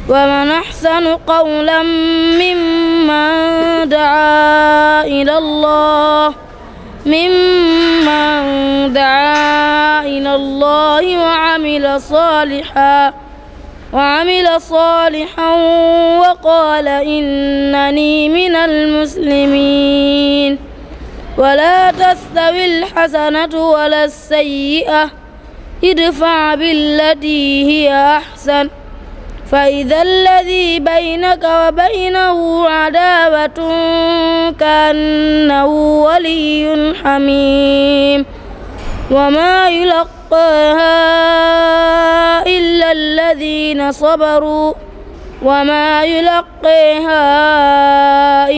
ومن أحسن قولا ممن دعا إلى الله وعمل صالحا وقال إنني من المسلمين. ولا تستوي الحسنة ولا السيئة ادفع بالتي هي أحسن فإذا الذي بينك وبينه عداوة كأنه ولي حميم. وما يلقاها إلا الذين صبروا وما يلقيها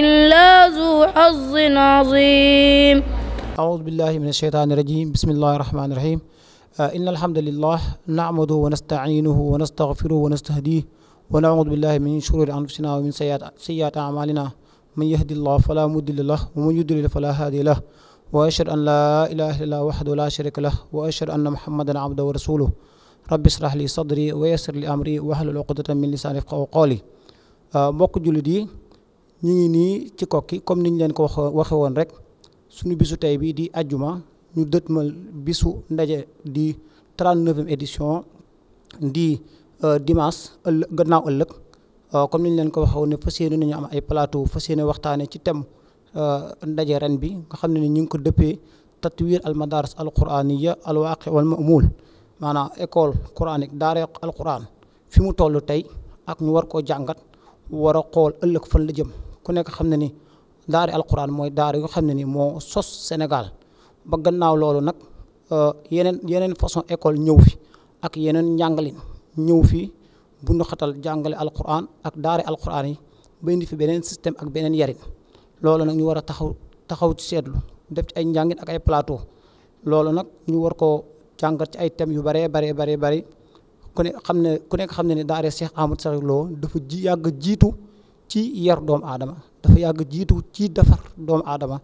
إلا ذو حظ عظيم. أعوذ بالله من الشيطان الرجيم. بسم الله الرحمن الرحيم. إن الحمد لله نعمده ونستعينه ونستغفره ونستهديه ونعوذ بالله من شرور أنفسنا ومن سيئات أعمالنا. من يهدي الله فلا مضل له ومن يضلل فلا هادي له وأشهد أن لا إله إلا الله وحده لا شريك له وأشهد أن محمدا عبده ورسوله. رب اشرح لي صدري ويسر لي أمري واحلل عقدة من لساني يفقهوا قولي. mbokk jullit yi ñu ngi nii ci Koki comme niñ leen ko waxe woon rek suñu bisu tey bi di ajjuma ñu dëtmal bisu ndaje di 39e édition di dimanche gannaaw ëllëg comme niñ leen ko waxe woon ne fas yéene nañu am ay plateau fas yéene waxtaane ci thème ndaje ren bi nga xam ne ni ñu ngi ko dëppee tatwir al madaris al quraniya al waaqi wal ma'mul maanaam école coranique daara al quran fi mu toll tey ak ñu war koo jàngat war a xool ëllëg fan la jëm. ku nekk xam ne ni daara al quran mooy daara yoo xam ne ni moo sos Sénégal ba gannaaw loolu nag yeneen façon école ñëw fi ak yeneen njàngalin ñëw fi bu ñu xatal jàngale al quran ak daara al quran yi ba indi fi beneen système ak beneen yarin. loolu nag ñu war a taxaw ci seetlu def ci ay njàngin ak ay plateau. loolu nag ñu war koo jàngat ci ay thèmes yu bari ku nekk xam ne ne daara Cheikh Ahmadou Sakhir Lo dafa yàgg jiitu ci yar doomu aadama dafa yàgg jiitu ci defar doomu aadama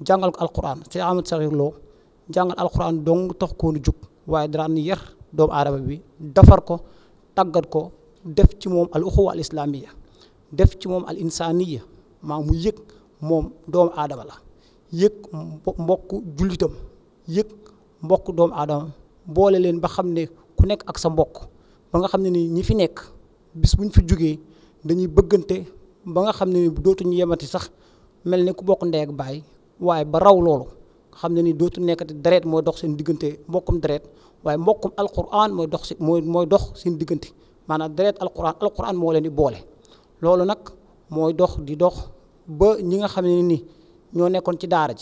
jàngal ko alquran. Cheikh Ahmadou Sakhir Lo jàngal alquran dong tax koonu jug waaye daan yar doomu aadama bi defar ko tàggat ko def ci moom al uxuwa al islamiyya def ci moom al insaniya maa mu yëg moom doomu aadama la yëg mbokk jullitam yëg mbokk doomu aadama boole leen ba xam ne ku nekk ak sa mbokk ba nga xam ne ni ñi fi nekk bis bu ñu fi jógee dañuy bëggante ba nga xam ne ni dootuñu yemati sax mel ne ku bokk ndey ak baay waaye ba raw loolu xam ne ni dootu nekkati deret mooy dox seen diggante mbokkum deret waaye mbokkum alquran mooy dox seen diggante maanaam deret alquran moo leen di boole. loolu nag mooy dox di dox ba ñi nga xam ne ni ñoo nekkoon ci daara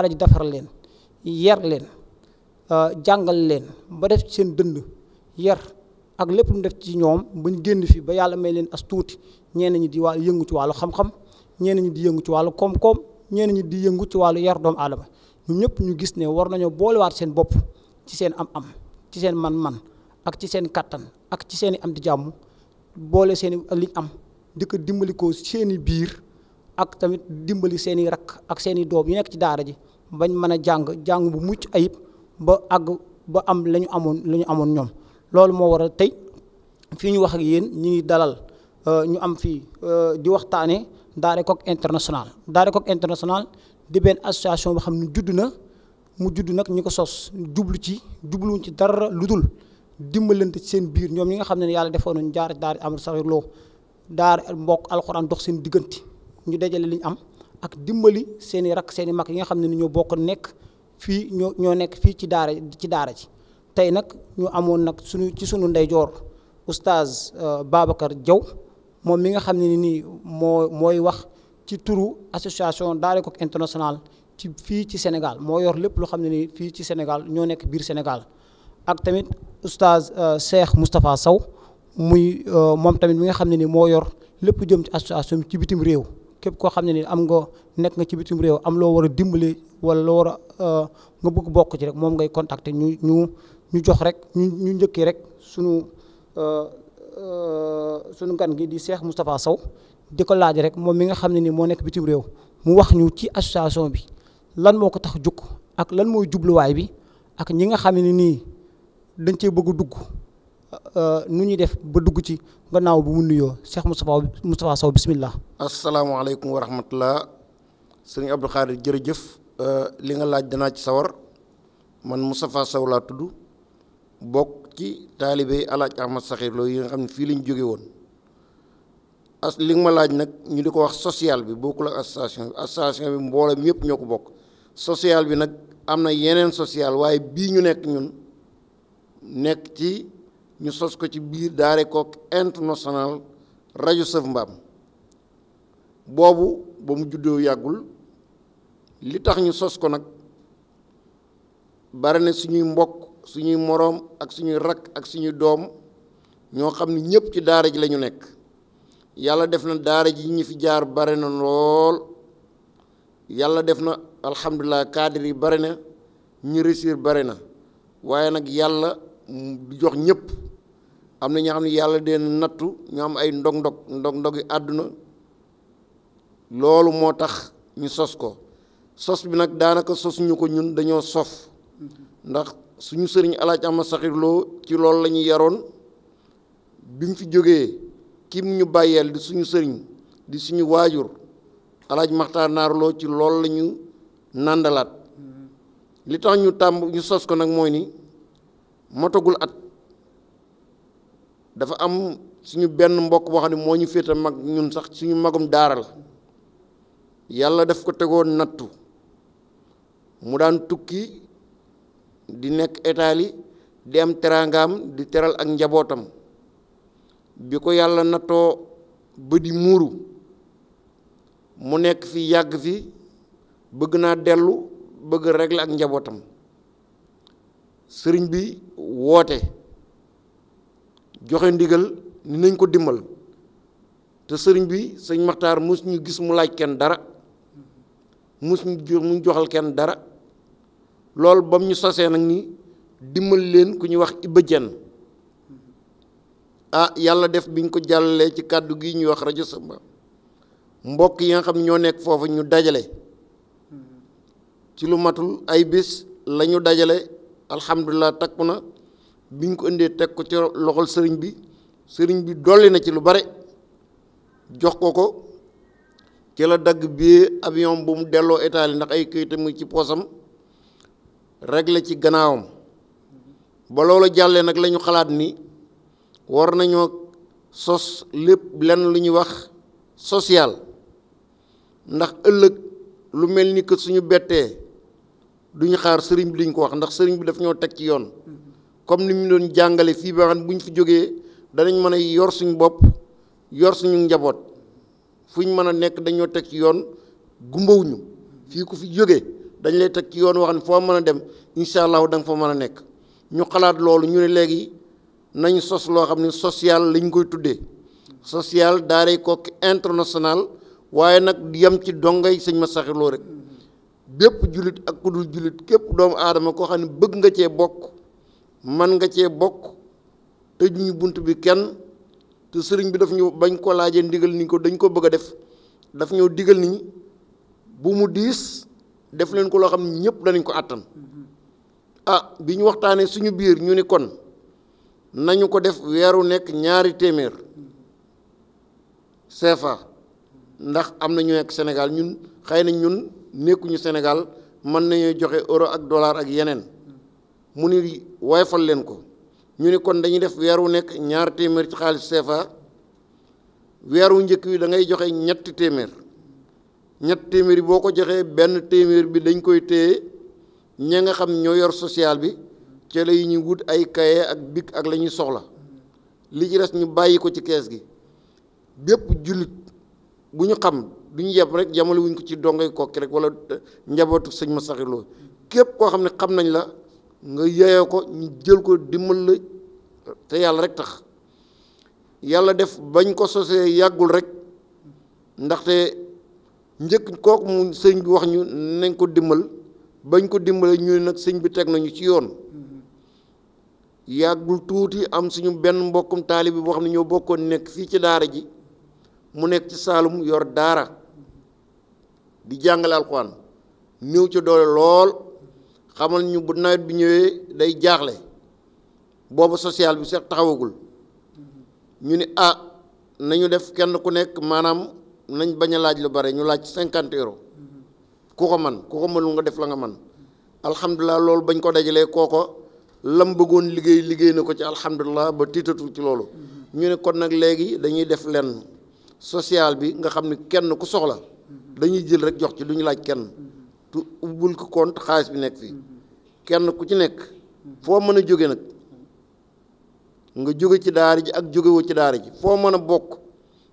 ji defar leen yar leen jàngal leen ba def ci seen dënd yar ak lépp lu mu def ci ñoom bañ génn fi ba yàlla may leen as tuuti ñenn ñi di yëngu ci wàllu xam-xam ñenn ñi di yëngu ci wàllu koom-koom ñenn ñi di yëngu ci wàllu yar doomu aadama ñun ñëpp ñu gis ne war nañoo boolewaat seen bopp ci seen am-am ci seen man-man ak ci seen kattan ak ci seen i am di jàmm boole seen i liñ am di ko dimbali ko seen i biir ak tamit dimbali seen i rakk ak seen i doom yi nekk ci daara ji bañ mën a jàng bu mucc ayib ba àgg ba am la ñu amoon ñoom. loolu moo waral tey fii ñu wax ak yéen ñu ngi dalal ñu am fii di waxtaanee Daara Koki international. Daara Koki international di benn association boo xam ne judd nag ñi ko sos jubluwuñ ci dara lu dul dimbalante ci seen biir ñoom ñi nga xam ne yàlla defoon nañu jaar daara Ahmadou Sakhir Lo daara mbokk alxuraan dox seen diggante ñu dajale li ñu am ak dimbali seen i rakk seen i mag yi nga xam ne ñoo bokk nekk fii ñoo nekk fii ci daara ji. tey nag ñu amoon nag ci sunu ndeyjoor oustaz Babacar Diaw moom mi nga xam ne nii mooy wax ci turu association Daara Koki international ci fii ci Sénégal moo yor lépp loo xam ne nii fii ci Sénégal ñoo nekk biir Sénégal. ak tamit oustaz Cheikh Moustapha Sow muy moom tamit mi nga xam ne ni moo yor lépp jëm ci association bi ci bitim réew képp koo xam ne ni nekk nga ci bitim réew am loo war a dimbali wala loo war a nga bëgg bokk ci rek moom ngay contacter ñu jox rek ñu njëkkee rek sunu gan gi di Cheikh Moustapha Sow di ko laaj rek moom mi nga xam ne ni moo nekk bitim réew mu wax ñu ci association bi lan moo ko tax jukk ak lan mooy jubluwaay bi ak ñi nga xam ne nii dañ cee bëgg a dugg nu ñuy def ba dugg ci gannaaw bu mu nuyoo Cheikh Moustapha Sow bismillah. asalaamaaleykum wa rahmatullah sëriñ Abdou Khadir jërëjëf li nga laaj danaa ci sawar man Moustapha Sow laa tudd bokk ci taalibe Alaaji Ahmad Saxiir Lo yi nga xam ne fii lañ jóge woon li nga ma laaj nag ñu di ko wax social bi bokkul ak association bi mbooloo mi yëpp ñoo ko bokk social bi nag am na yeneen social waaye bii ñu nekk ñun nekk ci ñu sos ko ci biir Daare Koki international rajo Sëf Mbaam boobu ba mu juddoo yàggul li tax ñu sos ko nag bari na suñuy mbokk suñuy moroom ak suñuy rakk ak suñuy doom ñoo xam ne ñëpp ci daara ji lañu nekk yàlla def na daara ji ñi fi jaar bari na lool yàlla def na alhamdulilah cadre yi bari na ñu réussir bari na waaye nag yàlla du jox ñëpp am na ñoo xam ne yàlla deen nattu ñoo am ay ndog yi àdduna loolu moo tax ñu sos ko sos bi nag daanaka sosuñu ko ñun dañoo sof ndax suñu sëriñ Alaaji Ahmad Saxiir Lo ci loolu la ñu yaroon bi mu fi jógee kim ñu bàyyeel di suñu sëriñ di suñu waajur Alaaji Maxtaar Naar Lo ci loolu la ñu nàndalaat li tax ñu sos ko nag mooy ni motagul at dafa am suñu benn mbokk boo xam ne moo ñu féete mag ñun sax suñu magum daara la yàlla daf ko tegoon nattu mu daan tukki di nekk Italie di am teraangaam di teral ak njabootam bi ko yàlla nattoo ba di muuru mu nekk fi yàgg fi bëgg naa dellu bëgg régler ak njabootam sëriñ bi woote joxe ndigal ni nañ ko dimbal te sëriñ bi sëñ Maxtaar mus ñu gis mu laaj kenn dara mus mu joxal kenn dara loolu ba mu ñu sosee nag ni dimbal leen ku ñuy wax Iba Jenn yàlla def biñ ko jàllalee ci kàddu gi ñuy wax rajo Samba mbokk yi nga xam ñoo nekk foofu ñu dajale ci lu matul ay bés la ñu dajale alhamdulilah takku na biñ ko indee teg ko ci loxol sëriñ bi dolli na ci lu bare jox ko ci la dagg billet avion bu mu delloo Italie ndax ay këyitam ci poosam réglé ci gannaawam ba loolu jàllee nag la ñu xalaat ni war nañoo sos lépp lenn lu ñuy wax social ndax ëllëg lu mel ni que suñu bettee duñu xaar sëriñ bi duñ ko wax ndax sëriñ bi daf ñoo teg ci yoon comme ni mu doon jàngale fii ba xam bu ñu fi jógee danañ mën a yor suñu bopp yor suñu njaboot fu ñu mën a nekk dañoo teg ci yoon gumbawuñu fii ku fi jógee dañ lay teg ci yoon wax ne foo mën a dem incha allahu da nga fa mën a nekk ñu xalaat loolu ñu ne léegi nañ sos loo xam ne social lañ koy tuddee social Daare Koki international waaye nag yem ci dongay sëñ ma Saxiir Lo rek bépp jullit ak ku dul jullit képp doomu aadama koo xam ne bëgg nga cee bokk man nga cee bokk tëj ñu bunt bi kenn te sëriñ bi daf ñu bañ ko laajee ndigal ni ko dañ ko bëgg a def daf ñoo digal ni bu mu diis def leen ko loo xam ne ñëpp danañ ko àttan bi ñu waxtaanee suñu biir ñu ni kon nañu ko def weeru nekk 2 téeméer CFA ndax am na ñu nekk Sénégal ñun xëy na ñun nekkuñu Sénégal mën nañoo joxe euro ak dollar ak yeneen mu ni woyofal leen ko ñu ni kon dañuy def weeru nekk 2 téeméer ci xaalis CFA weeru njëkk wi da ngay joxe 3 téeméer 3 téeméer yi boo ko joxee 1 téeméer bi dañ koy téye ña nga xam ñoo yor social bi ci la yi ñu wut ay kaye ak bic ak la ñuy soxla li ci des ñu bàyyi ko ci kees gi bépp jullit bu ñu xam du ñu yeb rek jamale wuñ ko ci dongay Koki rek wala njabootu sëñ ma Saxiir Lo képp koo xam ne xam nañ la nga yeyoo ko ñu jël ko dimbal la te yàlla rek tax yàlla def bañ ko sosee yàggul rek ndaxte njëkk kooku mu sëñ bi wax ñu nañ ko dimbal bañ ko dimbale ñu nag sëñ bi teg nañu ci yoon yàggul tuuti am suñu benn mbokkum taalibi boo xam ne ñoo bokkoon nekk fii ci daara ji mu nekk ci Saalum yor daara di jàngale alxuraan néew ci doole lool xamal ñu bu nawet bi ñëwee day jaaxle booba social bi sax taxawagul ñu ni nañu def kenn ku nekk maanaam nañ bañ a laaj lu bare ñu laaj 50 euros ku ko mënul nga def la nga man alhamdulilah loolu bañ ko dajalee kooko lam bëggoon liggéey na ko ci alhamdulilah ba tiitatul ci loolu ñu ne kon nag léegi dañuy def lenn social bi nga xam ne kenn ku soxla dañuy jël rek jox ci du ñu laaj kenn tu ubbul ko compte xaalis bi nekk fii kenn ku ci nekk foo mën a jóge nag nga jóge ci daara ji ak jógewoo ci daara ji foo mën a bokk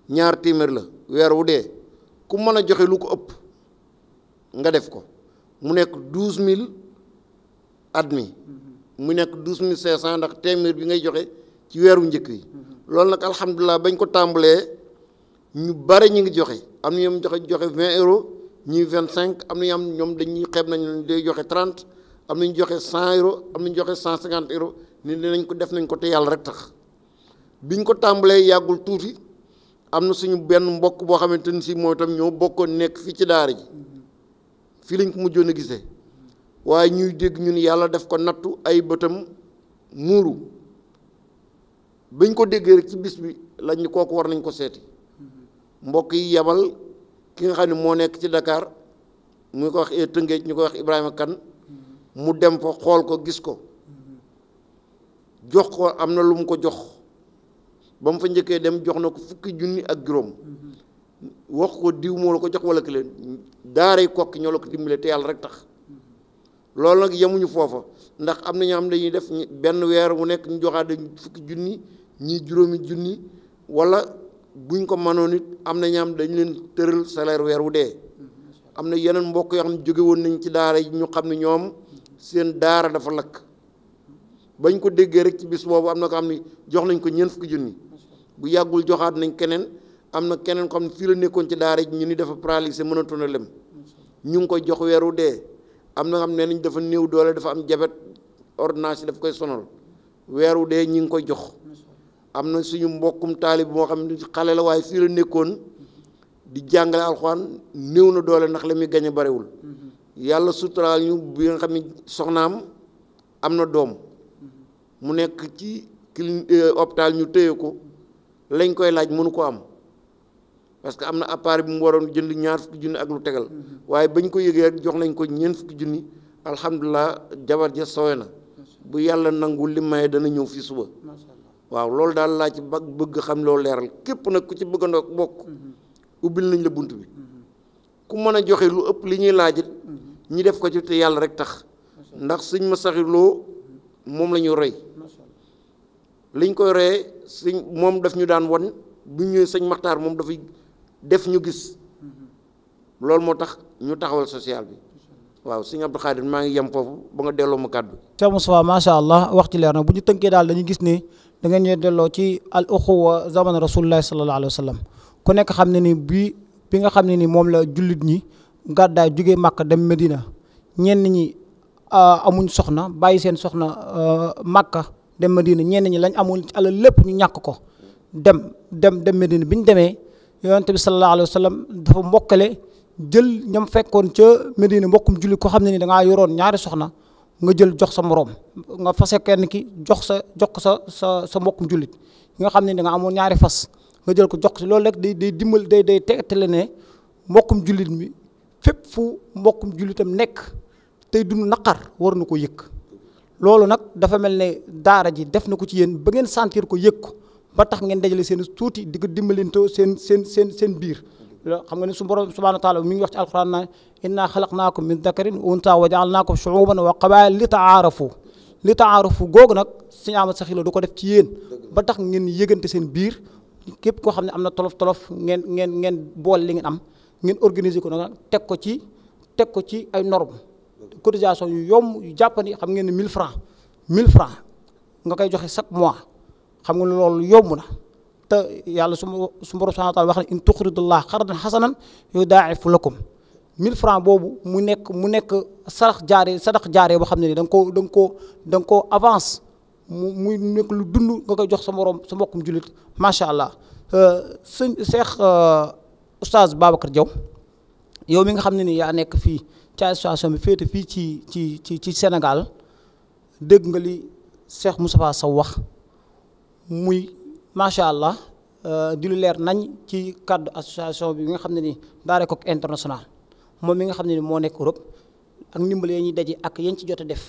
2 téeméer la weer wu dee ku mën a joxe lu ko ëpp nga def ko mu nekk 12000 at mi mu nekk 12500 ndax téeméer bi ngay joxe ci weeru njëkk yi loolu nag alhamdulilah bañ ko tàmbalee ñu bare ñi ngi joxe am na ñoom joxe 20 euros ñii 25 am na ñoom dañuy xeeb nañ day joxe 30 am nañu joxe 100 euros am nañu joxe 150 euros ni dinañ ko def nañ ko te yàlla rek tax biñ ko tàmbalee yàggul tuuti am na suñu benn mbokk boo xamante ni si mooy tam ñoo bokkoon nekk fii ci daara ji fii lañ ko mujjoon a gisee waaye ñuy dégg ñun yàlla def ko nattu ay bëtam muuru bañ ko déggee rek ci bis bi lañ ñu kooku war nañ ko seeti mbokk yi yabal ki nga xam ne moo nekk ci Dakar mu ko wax Tëngéej ñu ko wax Ibrahima Kane mu dem fa xool ko gis ko jox ko am na lu mu ko jox ba mu fa njëkkee dem jox na ko 1000 junni ak juróom wax ko diw moo la ko jox wala ki leen daaray Kokki ñoo la ko dimbale te yàlla rek tax loolu nag yemuñu foofa ndax am na ñoo xam dañuy def benn weer wu nekk ñu joxaat dañ 1000 junni ñii juróomi junni wala buñ ko mënoon it am na ñaam dañ leen tëral salaire weer wu dee am na yeneen mbokk yoo xam ne jóge woon nañ ci daara yi ñu xam ne ñoom seen daara dafa lakk bañ ko déggee rek ci bis boobu am na ko xam ne jox nañ ko 40 junni bu yàggul joxaat nañ keneen am na keneen ko xam ne fii la nekkoon ci daara ji ñu ni dafa paralysé mënatoon a lem ñu ngi koy jox weer wu dee am na xam ne nañ dafa néew doole dafa am jabet ordonnance yi daf koy sonal weer wu dee ñi ngi koy jox am na suñu mbokkum taalib moo xam ne xale la waaye fii la nekkoon di jàngale alxuraan néew na doole ndax la muy gañe barewul yàlla suturaal ñu bi nga xam ne soxnaam am na doom mu nekk ci hôpital ñu téye ko lañ koy laaj mënu ko am parce que am na appareil bi mu waroon jënd 20 junni ak lu tegal waaye bañ ko yëgee rek jox nañ ko 40 junni alhamdulilah jabar ja sowe na bu yàlla nangul li maye dana ñëw fii suba waaw loolu daal laa ci bëgg xam loolu leeral képp nag ku ci bëgg a bokk ubbil nañ la bunt bi ku mën a joxe lu ëpp li ñuy laajit ñi def ko ci te yàlla rek tax ndax sëñ ma saxiloo moom la ñu roy liñ koy royee sëñ moom daf ñu daan won bu ñëwee sëñ Maxtaar moom dafay def ñu gis loolu moo tax ñu taxawal social bi waaw sëñ Abdou Khadir maa ngi yem foofu ba nga delloo ma kàddu. Cheikh Moustapha macha allah wax ci leer na bu ñu tënkee daal dañuy gis ne da ngeen ñuy delloo ci al uxuwa zaman rasulullah sallallahu alayhi wa sallam ku nekk xam ne ni bi nga xam ne ni moom la jullit ñi gàddaay jógee Màkka dem Medina ñenn ñi amuñ soxna bàyyi seen soxna Màkka dem Medina ñenn ñi lañ amul ci alal lépp ñu ñàkk ko dem Medina bi ñu demee yonent bi sallallahu alayhi wa sallam dafa mbokkale jël ñam fekkoon ca Medina mbokkum jullit ko xam ne ni da ngaa yoroon ñaari soxna nga jël jox sa moroom nga fase kenn ki jox ko sa mbokkum jullit nga xam ne da nga amoon ñaari fas nga jël ko jox si loolu rek day dimbal day tegtale ne mbokkum jullit mi fépp fu mbokkum jullitam nekk tey dund naqar war na ko yëg loolu nag dafa mel ne daara ji def na ko ci yéen ba ngeen sentir ko yëg ko ba tax ngeen dajale seen tuuti di ko dimbalintoo seen biir xam nga ne su borom subhanahu wa taala mi ngi wax ci alquran naa inna xalaqnaakum min dakarin wa unsa wa jaalnaakum shuuban wa qabaa'ila li taarafu googu nag Sëñ Ahmad Saxilo du ko def ci yéen ba tax ngeen yëgante seen biir képp koo xam ne am na tolof ngeen boole li ngeen am ngeen organiser ko nag teg ko ci ay normes cotisation yu yomb yu jàppandi xam ngeen ne 1000 francs nga koy joxe chaque mois xam nga loolu yomb na te yàlla su borom subhanahu wa taala wax ne in tuqridullah qardan hasanan yudaa'ifu lakum 1000 francs boobu mu nekk sadax jaaree boo xam ne ni da nga koo avance muy nekk lu dund nga koy jox sa mbokkum jullit macha allah Cheikh Oustaz Babacar Diaw yow mi nga xam ne ni yaa nekk fii ci association bi féete fii ci Sénégal dégg nga li Cheikh Moustapha Sow wax muy macha allah di lu leer nañ ci cadre association bi nga xam ne ni Daara Koki international moom mi nga xam ne ni moo nekk Europe ak ndimbal yi ñuy daje ak yañ ci jot a def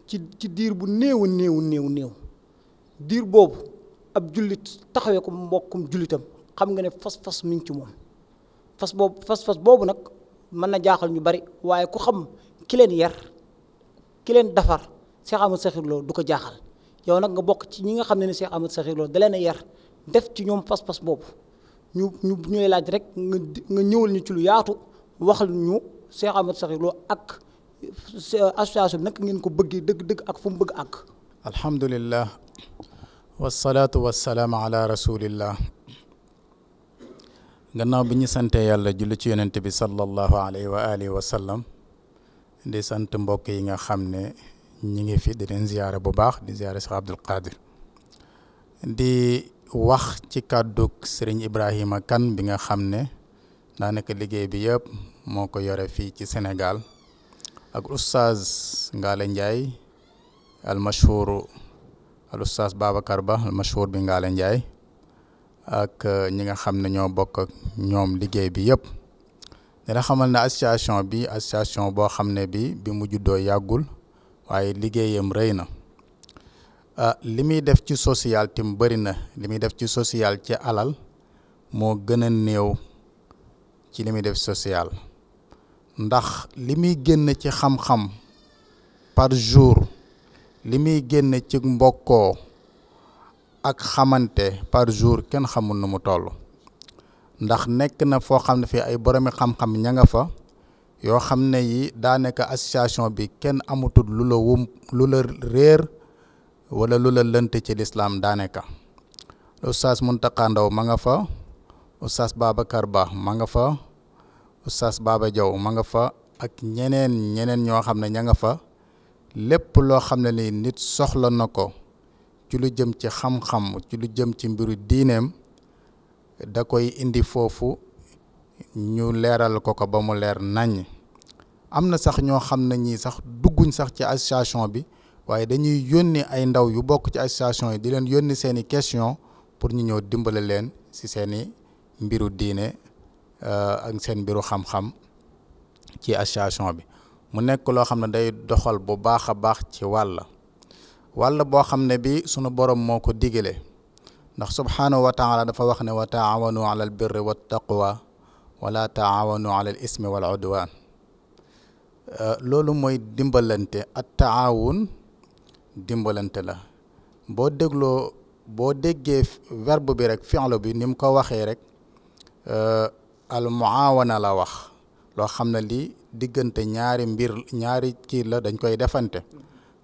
ci diir bu néew diir boobu ab jullit taxawee ko mbokkum jullitam xam nga ne fas mi ngi ci moom fas boobu nag mën na jaaxal ñu bari waaye ku xam ki leen yar ki leen defar Cheikh Ahmadou Sakhir Lo du ko jaaxal yow nag nga bokk ci ñi nga xam ne Cheikh Ahmadou Sakhir Lo da leen a yar def ci ñoom fas boobu ñu ñooy laaj rek nga ñëwal ñu ci lu yaatu waxal ñu Cheikh Ahmadou Sakhir Lo ak association bi nag ngeen ko bëggee dëgg-dëgg ak fu mu bëgg àgg. alhamdulillah wasalaatu wasalaam ala rasulillah. gannaaw bi ñu sante yàlla julli ci yonent bi sallallahu alayhi wa alihi wa sallam di sant mbokk yi nga xam ne ñi ngi fi di leen ziyaare bu baax di ziyaare Cheikh Abdoul Qadir di wax ci kàddug Serigne Ibrahima Kane bi nga xam ne daanaka liggéey bi yëpp moo ko yore fii ci Sénégal ak oustaz Ngale Ndiaye al mashhur al oustaz Babacar Ba al mashhur bi Ngale Ndiaye ak ñi nga xam ne ñoo bokk ak ñoom liggéey bi yëpp dina xamal ne association boo xam ne bi mu juddoo yàggul waaye liggéeyam rëy na li muy def ci social tim bëri na li muy def ci social ci alal moo gën a néew ci li muy def social ndax li muy génn ci xam-xam par jour li muy génn ci mbokkoo ak xamante par jour kenn xamul nu mu toll ndax nekk na foo xam ne fii ay boromi xam-xam ña nga fa yoo xam ne yi daanaka association bi kenn amatul lu la réer wala lu la lënt ci lislaam daanaka oustaz Muntaka Ndaw ma nga fa oustaz Babacar Ba ma nga fa oustaz Baba Diaw ma nga fa ak ñeneen ñoo xam ne ña nga fa lépp loo xam ne ni nit soxla na ko ci lu jëm ci xam-xam ci lu jëm ci mbiru diineem da koy indi foofu ñu leeral ko ba mu leer naññ am na sax ñoo xam ne ñii sax dugguñ sax ci association bi waaye dañuy yónni ay ndaw yu bokk ci association yi di leen yónni seeni question pour ñu ñëw dimbale leen ci seeni mbiru diine ak seen mbiru xam-xam ci association bi mu nekk loo xam ne day doxal bu baax a baax ci wàll boo xam ne bi sunu borom moo ko digale ndax subhanahu wa taala dafa wax ne wa taawanu ala al birri wa taqwa wala taawanu ala al ismi wal udwan loolu mooy dimbalante at taawun dimbalante la boo déggee verbe bi rek fi'lu bi ni mu ko waxee rek al muawana la wax loo xam ne lii diggante ñaari kii la dañ koy defante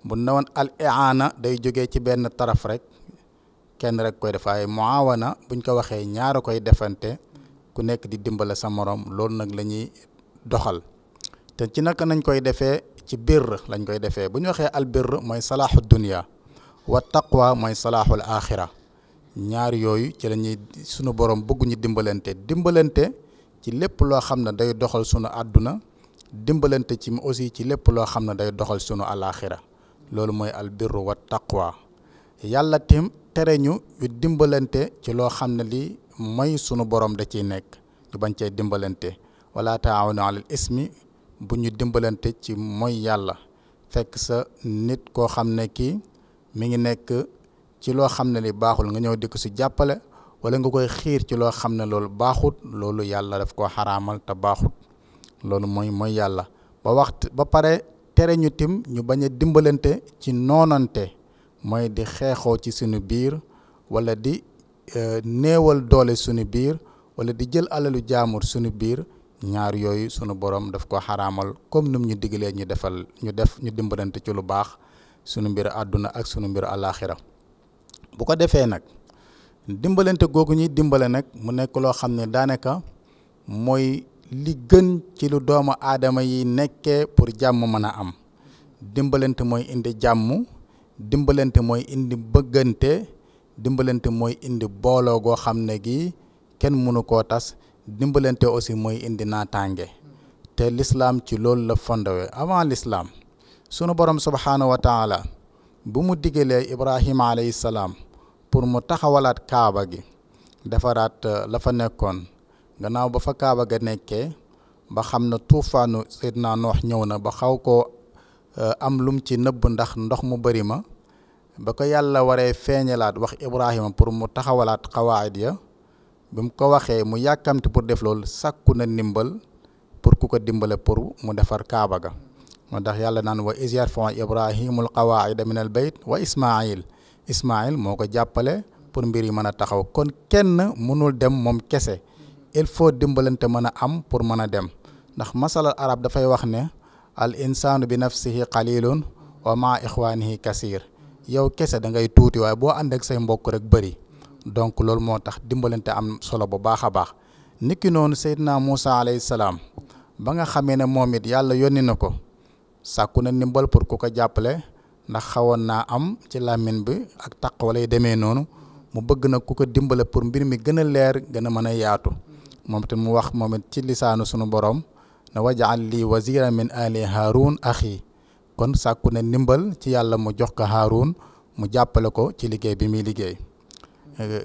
bu ne woon al i'ana day jógee ci benn taraf rek kenn rek koy def waaye muawana buñ ko waxee ñaara koy defante ku nekk di dimbale sa morom loolu nag la ñuy doxal te ci naka nañ koy defee ci birr lañ koy defee bu ñu waxee al birr mooy salaahu dunya wa taqwa mooy salaahul axira ñaar yooyu ci la ñuy sunu borom bëgguñu dimbalante ci lépp loo xam ne day doxal sunu àdduna dimbalante ci aussi ci lépp loo xam ne day doxal sunu alaxira loolu mooy al birru wa taqwa yàlla tim tere ñu dimbalante ci loo xam ne lii mooy sunu borom da ciy nekk ñu bañ cee dimbalante wala taawanu alal ismi bu ñu dimbalante ci mooy yàlla fekk sa nit koo xam ne kii mi ngi nekk ci loo xam ne li baaxul nga ñëw di ko si jàppale wala nga koy xiir ci loo xam ne loolu baaxut loolu yàlla daf koo xaraamal te baaxut loolu mooy yàlla ba pare tere ñu tim ñu bañ a dimbalante ci noonante mooy di xeexoo ci suñu biir wala di néewal doole suñu biir wala di jël alalu jaamur suñu biir ñaar yooyu sunu borom daf ko xaraamal comme num ñu digalee ñu dimbalante ci lu baax sunu mbir àdduna ak sunu mbir alaxira bu ko defee nag dimbalante googu ñuy dimbale nag mu nekk loo xam ne daanaka mooy li gën ci lu doomu aadama yi nekkee pour jàmm mën a am dimbalante mooy indi jàmm dimbalante mooy indi bëggante dimbalante mooy indi booloo goo xam ne gi kenn mënu koo tas dimbalante aussi mooy indi naataange te l'islam ci loolu la fondé avant l'islam sunu borom subhanahu wa taala bu mu digalee Ibrahima alayhi salaam pour mu taxawalaat kaaba gi defaraat la fa nekkoon gannaaw ba fa kaaba ga nekkee ba xam na tuufaanu Seydina Noox ñëw na ba xaw koo am lum ci nëbb ndax ndox mu bëri ma ba ko yàlla waree feeñalaat wax Ibrahima pour mu taxawalaat xawaayid ya bi mu ko waxee mu yàkkamti pour def loolu sàkku na ndimbal pour ku ko dimbale pour mu defar kaaba ga moo tax yàlla naan wa iz yarfa'u Ibrahimul qawaa'ida minal bayt wa Ismaïl moo ko jàppale pour mbir yi mën a taxaw kon kenn mënul dem moom kese il faut dimbalante mën a am pour mën a dem ndax masalal arab dafay wax ne al insaanu bi nafsihi qalilun wa maa ixwaanihi kasir yow kese da ngay tuuti waaye boo ànd ak say mbokk rek bëri donc loolu moo tax dimbalante am solo bu baax a baax niki noonu Seydina Moussa alayhi salaam ba nga xamee ne moom it yàlla yónni na ko sàkku na ndimbal pour ku ko jàppale ndax xawoon naa am ci làmmiñ bi ak taq walay demee noonu mu bëgg na ku ko dimbale pour mbir mi gën a leer gën a mën a yaatu moom te mu wax moom it ci lisaanu sunu borom na wajaal lii waziran min ali Haarun axi kon sàkku na ndimbal ci yàlla mu jox ko Haarun mu jàppale ko ci liggéey bi muy liggéey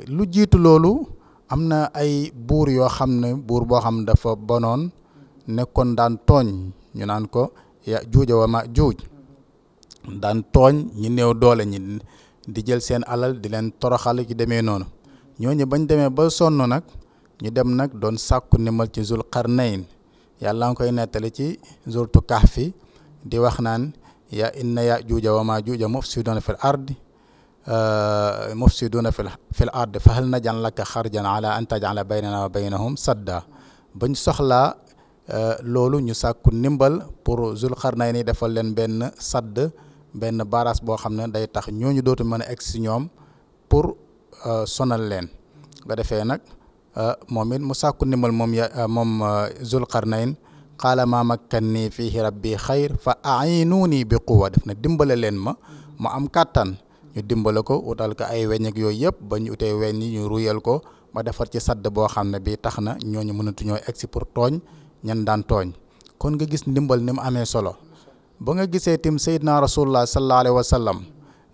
lu jiitu loolu am na ay buur yoo xam ne buur boo xam dafa bonoon nekkoon daan tooñ ñu naan ko Yaajuuj wa Maajuuj daan tooñ ñi néew doole ñi di jël seen alal di leen toroxal ci demee noonu ñooñu bañ demee ba sonn nag ñu dem nag doon sàkku ndimbal ci Zul Qarnayn yàlla nga koy nettali ci Suuratu Kahfi di wax naan inna Yaajuuja wa Maajuuja mufsiduuna fil ardi fa hal naj'al laka xarjan ala an taj'ala baynana wa baynahum sadda bañ soxlaa loolu ñu sàkku ndimbal pour Zul Qarnayni defal leen benn sadd benn baras boo xam ne day tax ñooñu dootu mën a egg si ñoom pour sonal leen nga defee nag moom it mu sàkku ndimbal moom Zul Qarnayn qaala maa makkanni fiihi rabbi xayr fa a'inuuni bi quwwa def na dimbale leen ma am kàttan ñu dimbale ko utal ko ay weñ ak yooyu yëpp ba ñu utee weñ yi ñu ruyal ko ba defar ci sadd boo xam ne bii tax na ñooñu mënatuñoo egg si pour tooñ ñan daan tooñ kon nga gis ndimbal ni mu amee solo ba nga gisee tim Seydina Rasulullah sallallahu alayhi wa sallam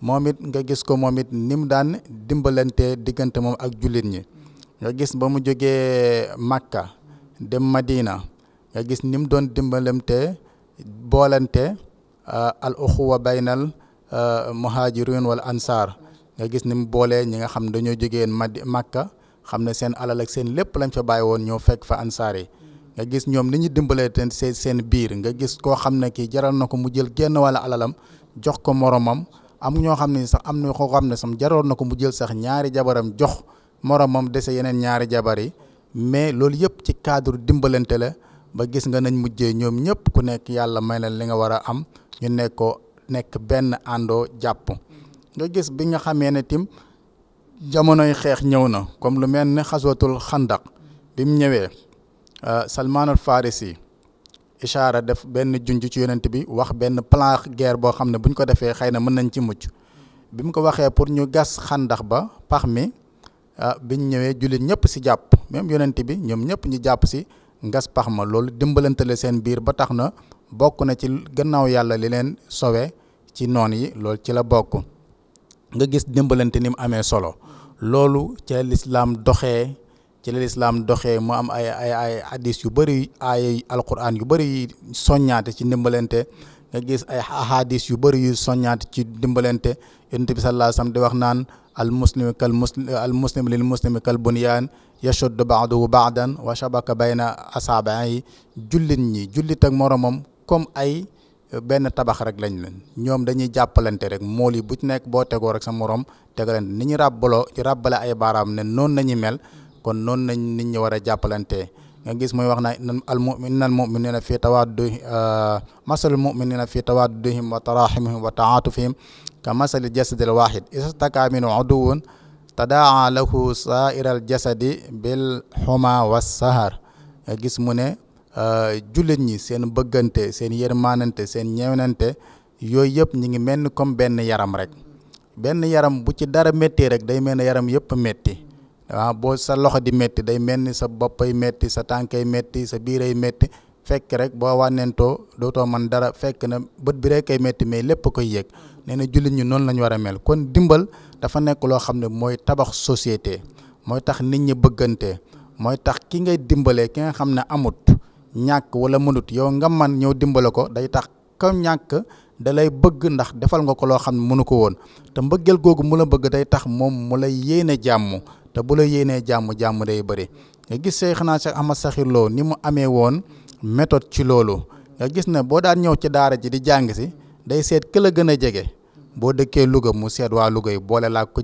moom it nga gis ko moom it ni mu daan dimbalante diggante moom ak jullit ñi nga gis ba mu jógee Makka dem Madina nga gis ni mu doon dimbalante boolante al uxuwa baynal muhajirin wal ansar nga gis ni mu boolee ñi nga xam dañoo jógee Makka xam ne seen alal ak seen lépp lañ fa bàyyi woon ñoo fekk fa ansaar yi nga gis ñoom ni ñu dimbalee te seen biir nga gis koo xam ne kii jaral na ko mu jël genn wala alalam jox ko moromam am ñoo xam ne sax am na koo xam ne sax jaral na ko mu jël sax ñaari jabaram jox moromam dese yeneen ñaari jabar yi mais loolu yëpp ci cadre dimbalante la ba gis nga nañ mujjee ñoom ñëpp ku nekk yàlla may leen li nga war a am ñu nekk benn àndoo jàpp nga gis bi nga xamee ne tim jamonoy xeex ñëw na comme lu mel ne xaswatul xandaq bi mu ñëwee Salman al Farisi ishaara def benn junj ci yonent bi wax benn plan guerre boo xam ne buñ ko defee xëy na mën nañ ci mucc bi mu ko waxee pour ñu gas xandax ba pax mi biñ ñëwee jullit ñëpp si jàpp même yonent bi ñoom ñëpp ñu jàpp si ngas pax ma loolu dimbalantale seen biir ba tax na bokk na ci gannaaw yàlla li leen sowe ci noon yi loolu ci la bokk nga gis dimbalante ni mu amee solo loolu ci la lislaam doxee mu am ay hadis yu bëri ay alquran yu bëri soññaate ci dimbalante nga gis ay ahadis yu bëri yu soññaate ci dimbalante yonent bi sallallahu alayhi wasallam di wax naan al muslim lil muslimi kal bunyaan yashuddu ba'duhu ba'dan wa shabaka bayna asaabi'i jullit ak moromam comme ay benn tabax rek lañ leen ñoom dañuy jàppalante rek mool yi bu ci nekk boo tegoo rek sa morom tegalante ni ñu ràbbale ay baaraam ne noonu nañu mel kon noonu nañ nit ñi war a jàppalante nga gis muy wax na innal mu'minina fi masalul mu'minina fi tawaddihim wa tarahimihim wa ta'atufihim ka masalil jasadil wahid istaka minhu uduwwun tadaa lahu sa'iral jasadi bil huma was sahar nga gis mu ne jullit ñi seen bëggante seen yërmaanante seen ñewnante yooyu yëpp ñi ngi mel ni comme benn yaram rek benn yaram bu ci dara métti rek day mel ne yaram yëpp métti waaw boo sa loxo di métti day mel ni sa boppay métti sa tànkay métti sa biiray métti fekk rek boo wànneentoo dootoo man dara fekk na bët bi rek kay métti mais lépp koy yëg nee na jullit ñi noonu la ñu war a mel kon dimbal dafa nekk loo xam ne mooy tabax société mooy tax nit ñi bëggante mooy tax ki ngay dimbalee ki nga xam ne amut ñàkk wala mënut yow nga man ñëw dimbale ko day tax ka ñàkk da lay bëgg ndax defal nga ko loo xam ne mënu ko woon te mbëggeel googu mu la bëgg day tax moom mu lay yéene jàmm te bu la yéenee jàmm day bëri nga gis Seexna Cheikh Ahmad Sakhir Lo ni mu amee woon méthode ci loolu nga gis ne boo daan ñëw ci daara ji di jàng si day seet ki la gën a jege boo dëkkee Louga mu seet waa Louga yi boole laa ku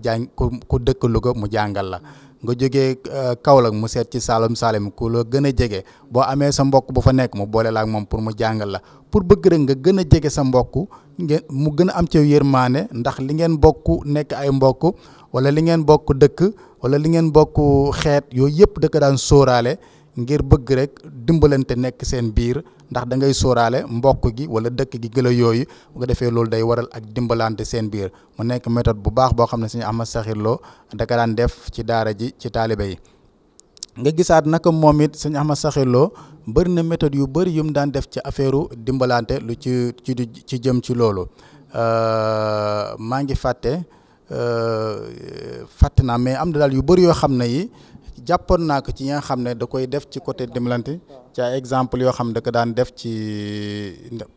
dëkk Louga mu jàngal la nga jógee Kaolack mu seet ci Saalum ku la gën a jege boo amee sa mbokk bu fa nekk mu boole la ak moom pour mu jàngal la pour bëgg rek nga gën a jege sa mbokk ngeen mu gën a am ci yërmaane ndax li ngeen bokk nekk ay mbokk wala li ngeen bokk dëkk wala li ngeen bokk xeet yooyu yëpp da ko daan sóoraale ngir bëgg rek dimbalante nekk seen biir ndax da ngay sóoraale mbokk gi wala dëkk gi gëla yooyu bu ko defee loolu day waral ak dimbalante seen biir mu nekk méthode bu baax boo xam ne Sëñ Ahmad Sakhir Lo da ko daan def ci daara ji ci taalibe yi nga gisaat naka moom it Sëñ Ahmad Sakhir Lo bëri na méthode yu bëri yu mu daan def ci affaire dimbalante lu ci jëm ci loolu maa ngi fàtte naa mais am na daal yu bëri yoo xam ne yi jàppoon naa ko ci nga xam ne da koy def ci côté dimbalante ci ay exemple yoo xam ne da ko daan def ci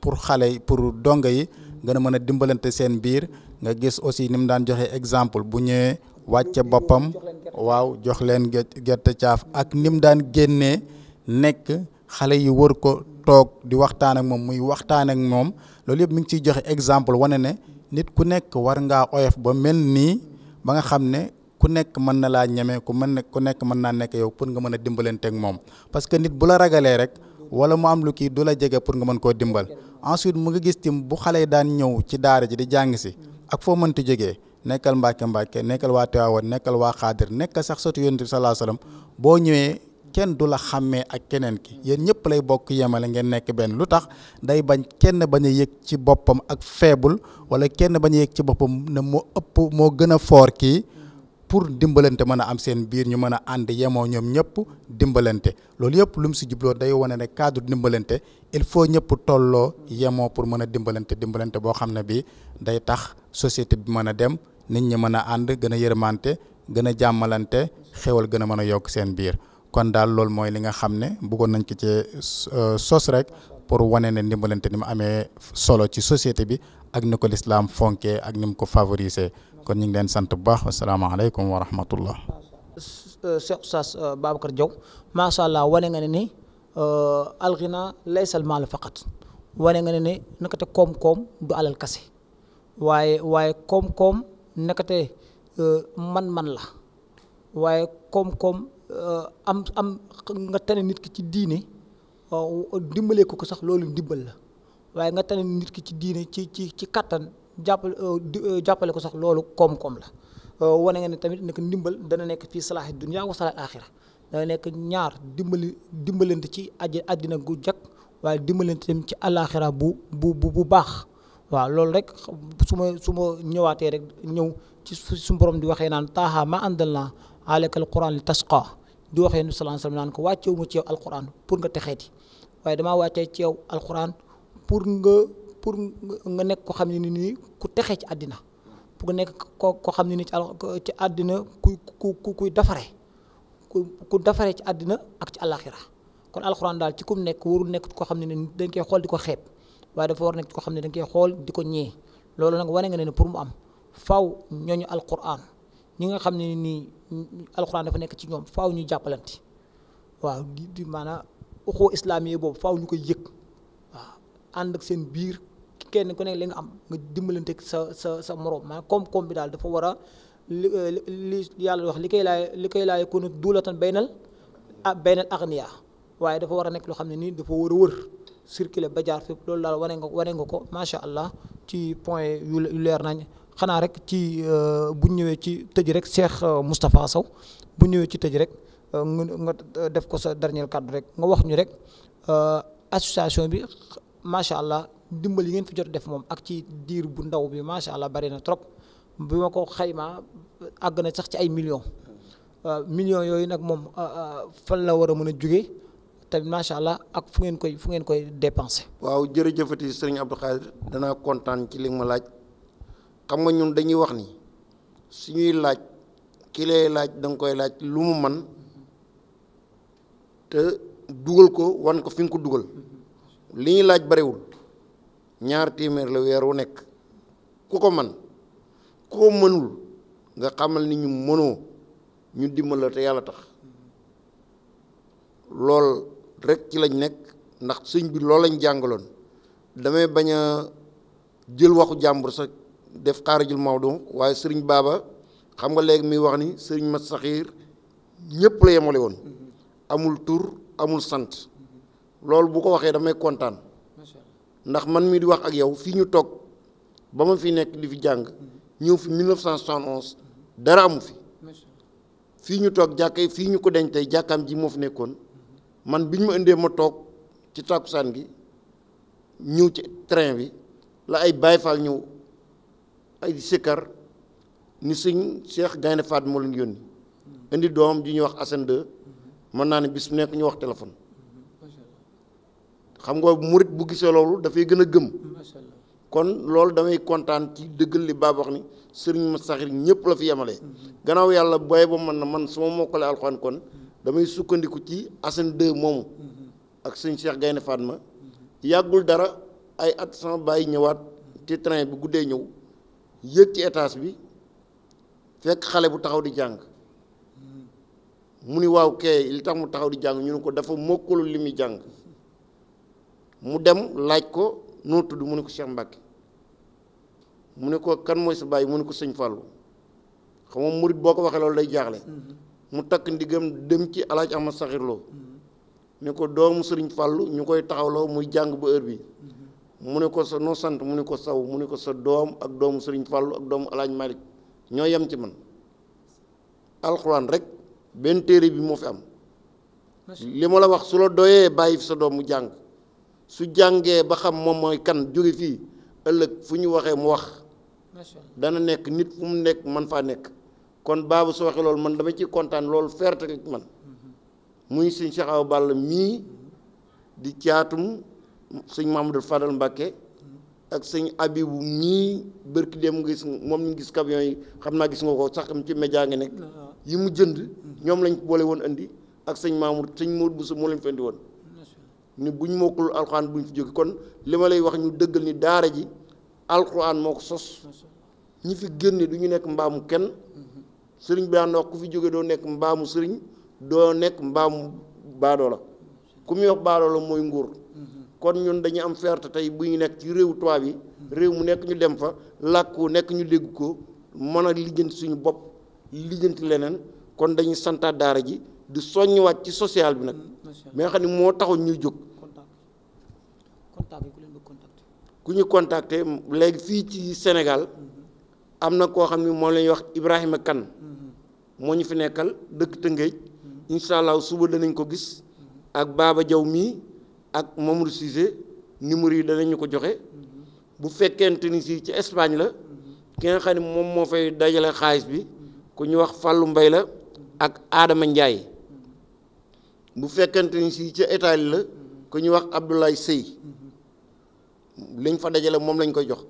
pour xale yi pour donga yi gën a mën a dimbalante seen biir nga gis aussi ni mu daan joxe exemple bu ñëwee wàcce boppam waaw jox leen gerte caaf ak ni mu daan génnee nekk xale yi wër ko toog di waxtaan ak moom muy waxtaan ak moom loolu yëpp mi ngi ciy joxe exemple wane ne nit ku nekk war ngaa oyof ba mel nii ba nga xam ne ku nekk mën na laa ñeme ku nekk mën naa nekk yow pour nga mën a dimbalante ak moom parce que nit bu la ragalee rek wala mu am lu kii du la jege pour nga mën koo dimbal ensuite mu nga gis tim bu xale yi daan ñëw ci daara ji di jàng si ak foo mënti jógee nekkal Mbàkke nekkal waa Tiwaawan nekkal waa Xaadir nekkal sax sotu Yonent bi sallallahu alayhi wasallam boo ñëwee kenn du la xàmmee ak keneen ki yéen ñëpp lay bokk yemale ngeen nekk benn lu tax day bañ kenn bañ a yëg ci boppam ak faible wala kenn bañ a yëg ci boppam ne moo gën a foor kii pour dimbalante mën a am seen biir ñu mën a ànd yemoo ñoom ñëpp dimbalante loolu yëpp lu mu si jubloo day wane ne cadre dimbalante il faut ñëpp tolloo yemoo pour mën a dimbalante boo xam ne bi day tax société bi mën a dem nit ñi mën a ànd gën a yërmante gën a jàmmalante xéwal gën a mën a yokk seen biir kon daal loolu mooy li nga xam ne bëggoon nañ ko ci sos rek pour wane ne dimbalante ni mu amee solo ci société bi ak ni ko lislaam fonkee ak ni mu ko favoriser kon ñu ngi leen sant bu baax asalaamaaleykum wa rahmatullah. Cheikh Oustaz Babacar Diaw macha allah wane nga ne ni alxina laysa al maal faqat wane nga ne ni nakate koom-koom du alal kase waaye koom-koom nakate man-man la waaye koom-koom am nga tane nit ki ci diine dimbalee ko sax loolu ndimbal la waaye nga tane nit ki ci diine ci kattan. jàppale ko sax loolu koom-koom la wane nga ne tamit nekk ndimbal dana nekk fii salaahi dunya wa salaahi axira dana nekk ñaar dimbalante ci àddina gu jag waaye dimbalante tamit ci àllaaxira bu baax waaw loolu rek su ma ñëwaatee rek ñëw ci suñu borom di waxee naan taaha ma anzalna alayka alquran li tasqa di waxee nu sallallahu alayhi wasallam naan ko wàccewu ma ci yow alquran pour nga texeeti waaye damaa wàccee ci yow alquran pour nga nekk ko xam ne nii ku texee ci àddina pour nga nekk ko xam ne ni ci àddina kuy dafare ku dafare ci àddina ak ci àllaaxira kon alxuraan daal ci kum nekk warul nekk koo xam ne ni dañ koy xool di ko xeeb waaye dafa war nekk koo xam ne dañ koy xool di ko ñee loolu nag wane nga ne pour mu am faaw ñooñu alxuraan ñi nga xam ne nii alxuraan dafa nekk ci ñoom faaw ñu jàppalante waaw di maanaam uxoo islaam yi boobu faaw ñu koy yëg waaw ànd ak seen biir kenn ku nekk li nga am nga dimbalante sa morom maanaam koom-koom bi daal dafa war a li yàlla wax li koy laay yakunu duulatan baynal aghniya waaye dafa war a nekk loo xam ne nii dafa war a wër circuler ba jaar fépp loolu daal wane nga ko macha allah ci point yu leer nañ xanaa rek ci bu ñëwee ci tëj rek Cheikh Moustapha Sow bu ñëwee ci tëj rek nga def ko sa dernier kàddu rek nga wax ñu rek association bi macha allah dimbal yi ngeen fi jot def moom ak ci diir bu ndaw bi macha allah bari na trop bi ma ko xaymaa àgg na sax ci ay millions yooyu nag moom fan la war a mën a jóge tamit macha allah ak fu ngeen koy dépensé. waaw jërëjëfati sëriñ Abdou Khadir danaa kontaan ci li ma laaj xam nga ñun dañuy wax ni suñuy laaj ki lay laaj da nga koy laaj lu mu man te dugal ko wan ko fi nga ko dugal li ñuy laaj bariwul 2 téeméer la weer wu nekk ku ko man ku ko mënul nga xamal ni ñu mënoo ñu dimbal la te yàlla tax lool rek ci lañ nekk ndax sëñ bi loolu lañ jàngaloon damay bañ a jël waxu jàmbur sax def xaarijul mawdu waaye sëriñ baaba xam nga léegi muy wax ni sëriñ mat saxiir ñëpp la yemale woon amul tur amul sant loolu bu ko waxee damay kontaan ndax man mii di wax ak yow fii ñu toog ba ma fi nekk di fi jàng ñëw fi 1971 dara amu fi fii ñu toog jàkka fii ñu ko denc tey jàkkaam ji moo fi nekkoon man bi ñu ma indee ma toog ci tàkkusaan gi ñëw ci train bi la ay Baay Faal ñëw ay sikkar ni sëñ Cheikh Gaynde Fatma moo leen yónni indi doom ji ñuy wax Assane 2 mën naa ne bis bu nekk ñu wax téléphone xam nga murit bu gisee loolu dafay gën a gëm kon loolu damay kontaan ci dëggal li baab wax ni sëriñ ma saxir ñëpp la fi yemalee gannaaw yàlla booye ba man na man su ma mokkale alxuraan kon damay sukkandiku ci Assane 2 moomu ak sëñ Cheikh Gaynde Fatma yàggul dara ay at sama bàyyi ñëwaat ci train bi guddee ñëw yëg ci étage bi fekk xale bu taxaw di jàng mu ni waaw kay li tax mu taxaw di jàng ñu ne ko dafa mokkalul li muy jàng mu dem laaj ko noo tudd mu ne ko Cheikh Mbacke mu ne ko kan mooy sa bàyyi mu ne ko sëñ Fallou xam nga murit boo ko waxee loolu day jaaxle mu takk ndigam dem ci alaaj Ahmad Saxir Lo ne ko doomu sëriñ Fallou ñu koy taxawloo muy jàng ba heure bi mu ne ko sa noo sant mu ne ko saw mu ne ko sa doom ak doomu sëriñ Fallou ak doomu alaaj Malick ñoo yem ci man alxuraan rek benn téere bi moo fi am li ma la wax su la doyee bàyyi fi sa doom mu jàng su jàngee ba xam moom mooy kan jóge fii ëllëg fu ñu waxee mu wax dana nekk nit fu mu nekk man faa nekk kon baabu su waxee loolu man dama ci kontaan loolu ferte man muy sëñ Cheikh Awa Balla mii di caatum sëñ Mamadou Fadal Mbacke ak sëñ Abibu mii bërki dem nga gis moom ñu gis camion yi xam naa gis nga ko sax ci média nga nekk yi mu jënd ñoom lañ boole woon andi ak sëñ Mamour sëñ Modou Bousso moo leen fi andi woon ni buñ mokkul alxuraan buñ fi jóge kon li ma lay wax ñu dëggal ni daara ji alxuraan moo ko sos ñi fi génne du ñu nekk mbaamu kenn sëriñ bi daan wax ku fi jóge doo nekk mbaamu sëriñ doo nekk mbaamu baadoo la ku muy wax baadoo la mooy nguur kon ñun dañu am fierté tey bu ñu nekk ci réewu tubaab yi réew mu nekk ñu dem fa làkku nekk ñu dégg ko mën a lijjanti suñu bopp lijjanti leneen kon dañuy santaat daara ji di soññiwaat ci social bi nag mais xam ne moo taxoon ñuy jóg ku ñu contacté léegi fii ci Sénégal am na koo xam ne moo lañuy wax Ibrahima Kane moo ñu fi nekkal dëkk Tëngéej incha allah suba danañ ko gis ak Baba Diaw mii ak Mamadou Cissé numéro yi danañu ko joxe bu fekkente ni si ci Espagne la ki nga xam ne moom moo fay dajale xaalis bi ku ñu wax Fallou Mbay la ak Adama Ndiaye bu fekkente ni si ci Italie la ku ñu wax Abdoulaye Sey liñ fa dajale moom lañ koy jox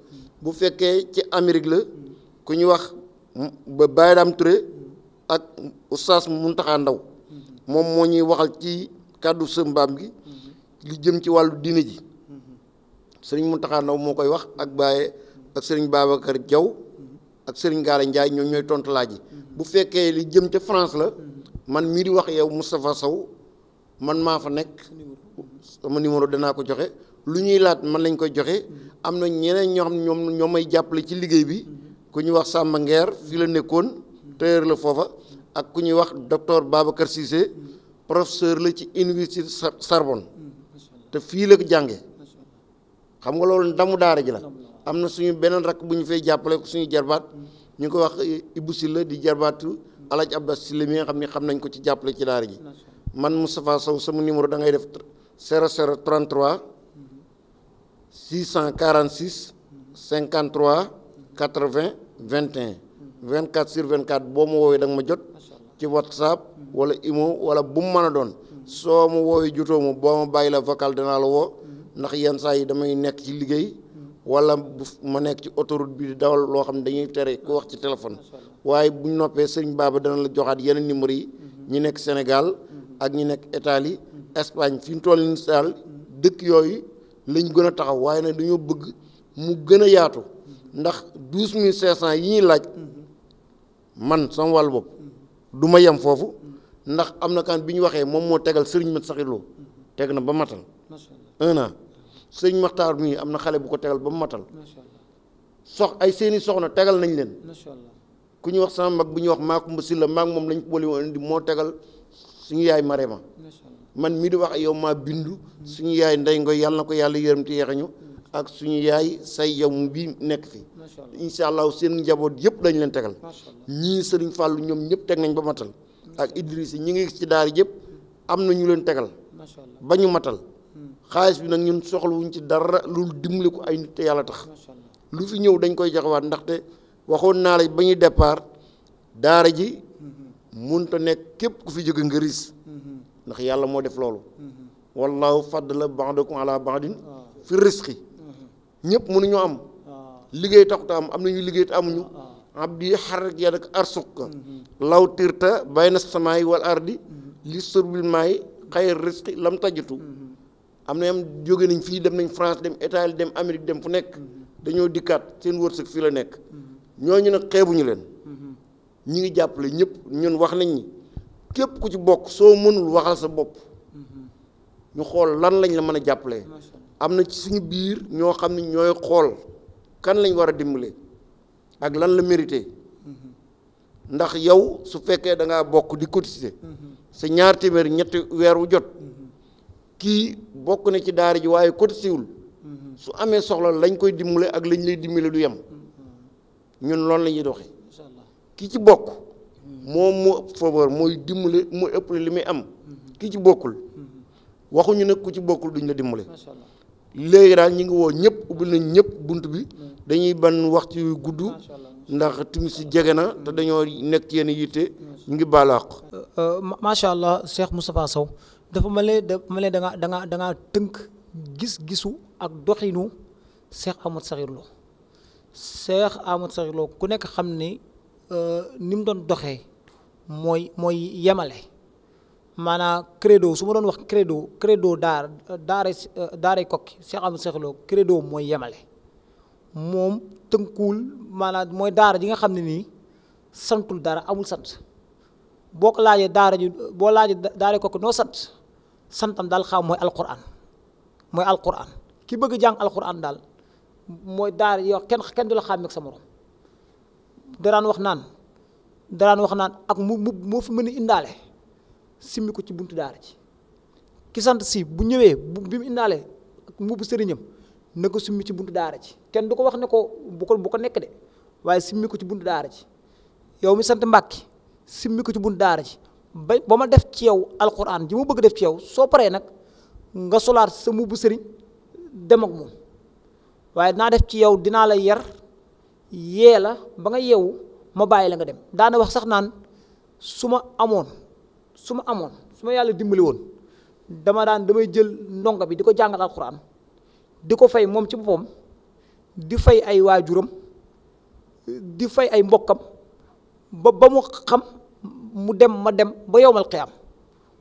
bu fekkee ci Amérique la ku ñu wax ba Baye Dame Touré ak Oustaz Muntaxa Ndaw moom moo ñuy waxal ci kàddu sëmbaam gi li jëm ci wàllu diine ji sëriñ Muntaxa Ndaw moo koy wax ak Baye ak sëriñ Babacar Diaw ak sëriñ Gaara Ndiaye ñoom ñooy tontu laaj yi bu fekkee li jëm ca France la man mii di wax yow Moustapha Sow man maa fa nekk sama numéro danaa ko joxe lu ñuy laat man lañ koy joxe am na ñeneen ñoo xam ne ñoom may jàppale ci liggéey bi ku ñuy wax Samba Nguer fii la nekkoon tailleur la foofa ak ku ñuy wax docteur Babacar Cissé professeur la ci université Sorbonne te fii la ko jànge xam nga loolu ndamu daara ji la am na suñu beneen rakk bu ñu fay jàppale ko suñu jarbaat ñu ko wax Ibou Sylla di jarbaatu Alaaji Abdas Sylla mi nga xam ne xam nañ ko ci jàppale ci daara ji man Moustapha Sow sama numéro da ngay def 0033 646 53 80 21 24/24 boo ma woowee da nga ma jot ci WhatsApp wala Imo wala bu mu mën a doon soo ma woowee jotoo ma boo ma bàyyi la vocal danaa la woo ndax yenn saa yi damay nekk ci liggéey wala bu ma nekk ci autoroute bi di dawal loo xam ne dañuy tere ku wax ci téléphone waaye bu ñu noppee sëriñ Baba dana la joxaat yeneen numéro yi ñi nekk Sénégal ak ñi nekk Italie Espagne fi mu toll nii daal dëkk yooyu lañ gën a taxaw waaye nag dañoo bëgg mu gën a yaatu ndax 12500 yi ñuy laaj man sama wàllu bopp du ma yem foofu ndax am na kan bi ñu waxee moom moo tegal sëriñ Mat Saxirloo teg na ba matal 1 an sëriñ Maxtaar mii am na xale bu ko tegal ba mu matal ay seeni soxna tegal nañ leen ku ñu wax sama mag bu ñuy wax Maakumba Silla maag moom lañ boole woon indi moo tegal suñu yaay Marema man mii di wax ak yow maa bindu suñu yaay Ndey Ngoy yàlla na ko yàlla yërëm te yeexañu ak suñu yaay say yow bii nekk fi incha allah seen njaboot yëpp dañ leen tegal ñii sëriñ Fàllu ñoom ñëpp teg nañ ba matal ak Idriss ñi ngi gis ci daara yëpp am na ñu leen tegal ba ñu matal xaalis bi nag ñun soxlawuñ ci dara lu dimbali ko ay nit te yàlla tax lu fi ñëw dañ koy joxewaat ndaxte waxoon naa la ba ñuy départ daara ji munta nekk képp ku fi jóge nga riis ndax yàlla moo def loolu wallahu faddala ba'dakum ala ba'din fi risqi ñëpp mënuñoo am liggéey taxuta am na ñuy liggéey te amuñu abdi xarak ya dak arsuqa law tirta bayna samaay wal ardi li surbil maay xayr risqi lam tajatu am na am jóge nañ fii dem nañ France dem Italie dem Amérique dem fu nekk dañoo dikkaat seen wërsëg fii la nekk ñooñu nag xeebuñu leen ñi ngi jàppale ñëpp ñun wax nañ ni képp ku ci bokk soo mënul waxal sa bopp ñu xool lan lañ la mën a jàppalee am na ci suñu biir ñoo xam ne ñooy xool kan lañ war a dimbale ak lan la mérité ndax yow su fekkee da ngaa bokk di cotiser sa 2 téeméer ñetti weer wu jot kii bokk na ci daara ji waaye cotisewul su amee soxla lañ koy dimbale ak lañ lay dimbale du yem ñun loolu la ñuy doxee ki ci bokk moom moo ëpp faveur mooy dimbale mooy ëpp li muy am ki ci bokkul waxuñu nag ku ci bokkul duñ la dimbale léegi daal ñi ngi woo ñëpp ubbil nañ ñëpp bunt bi dañuy ban waxtu yu gudd ndax timis si jege na te dañoo nekk ci yenn yitte ñu ngi baalaax macha allah Cheikh Moustapha Sow dafa mel ne da nga tënk gis-gisu ak doxinu Cheikh Ahmadou Sakhir Lo Cheikh Ahmadou Sakhir Lo ku nekk xam ni ni mu doon doxee mooy yemale maanaam credo su ma doon wax credo daaray kokki Cheikh Ahmadou Sakhir Lo credo mooy yemale moom tënkuwul maanaam mooy daara ji nga xam ne nii santul dara amul sant boo ko laajee boo laajee daaray kokki noo santam daal xam mooy alquran ki bëgg jàng alquran daal mooy daara yoo kenn du la xàmmeeg sa morom daraan wax naan ak moo fi mën a indaale simmi ko ci buntu daara ji ki sant si bu ñëwee bi mu indaale ak mbubu sëriñam na ko simmi ci buntu daara ji kenn du ko wax ne ko bu ko nekk de waaye simmi ko ci buntu daara ji yow mi sant Mbàkke simmi ko ci buntu daara ji ba ma def ci yow alquran ji ma bëgg def ci yow soo paree nag nga solaat sa mbubu sëriñ dem ak moom waaye dinaa def ci yow dinaa la yar yee la ba nga yeewu ma bàyyi la nga dem daana wax sax naan su ma yàlla dimbali woon damay jël ndongo bi di ko jàngal alxuraan di ko fay moom ci boppam di fay ay waajuram di fay ay mbokkam ba mu xam mu dem ma dem ba yowmal qiyaam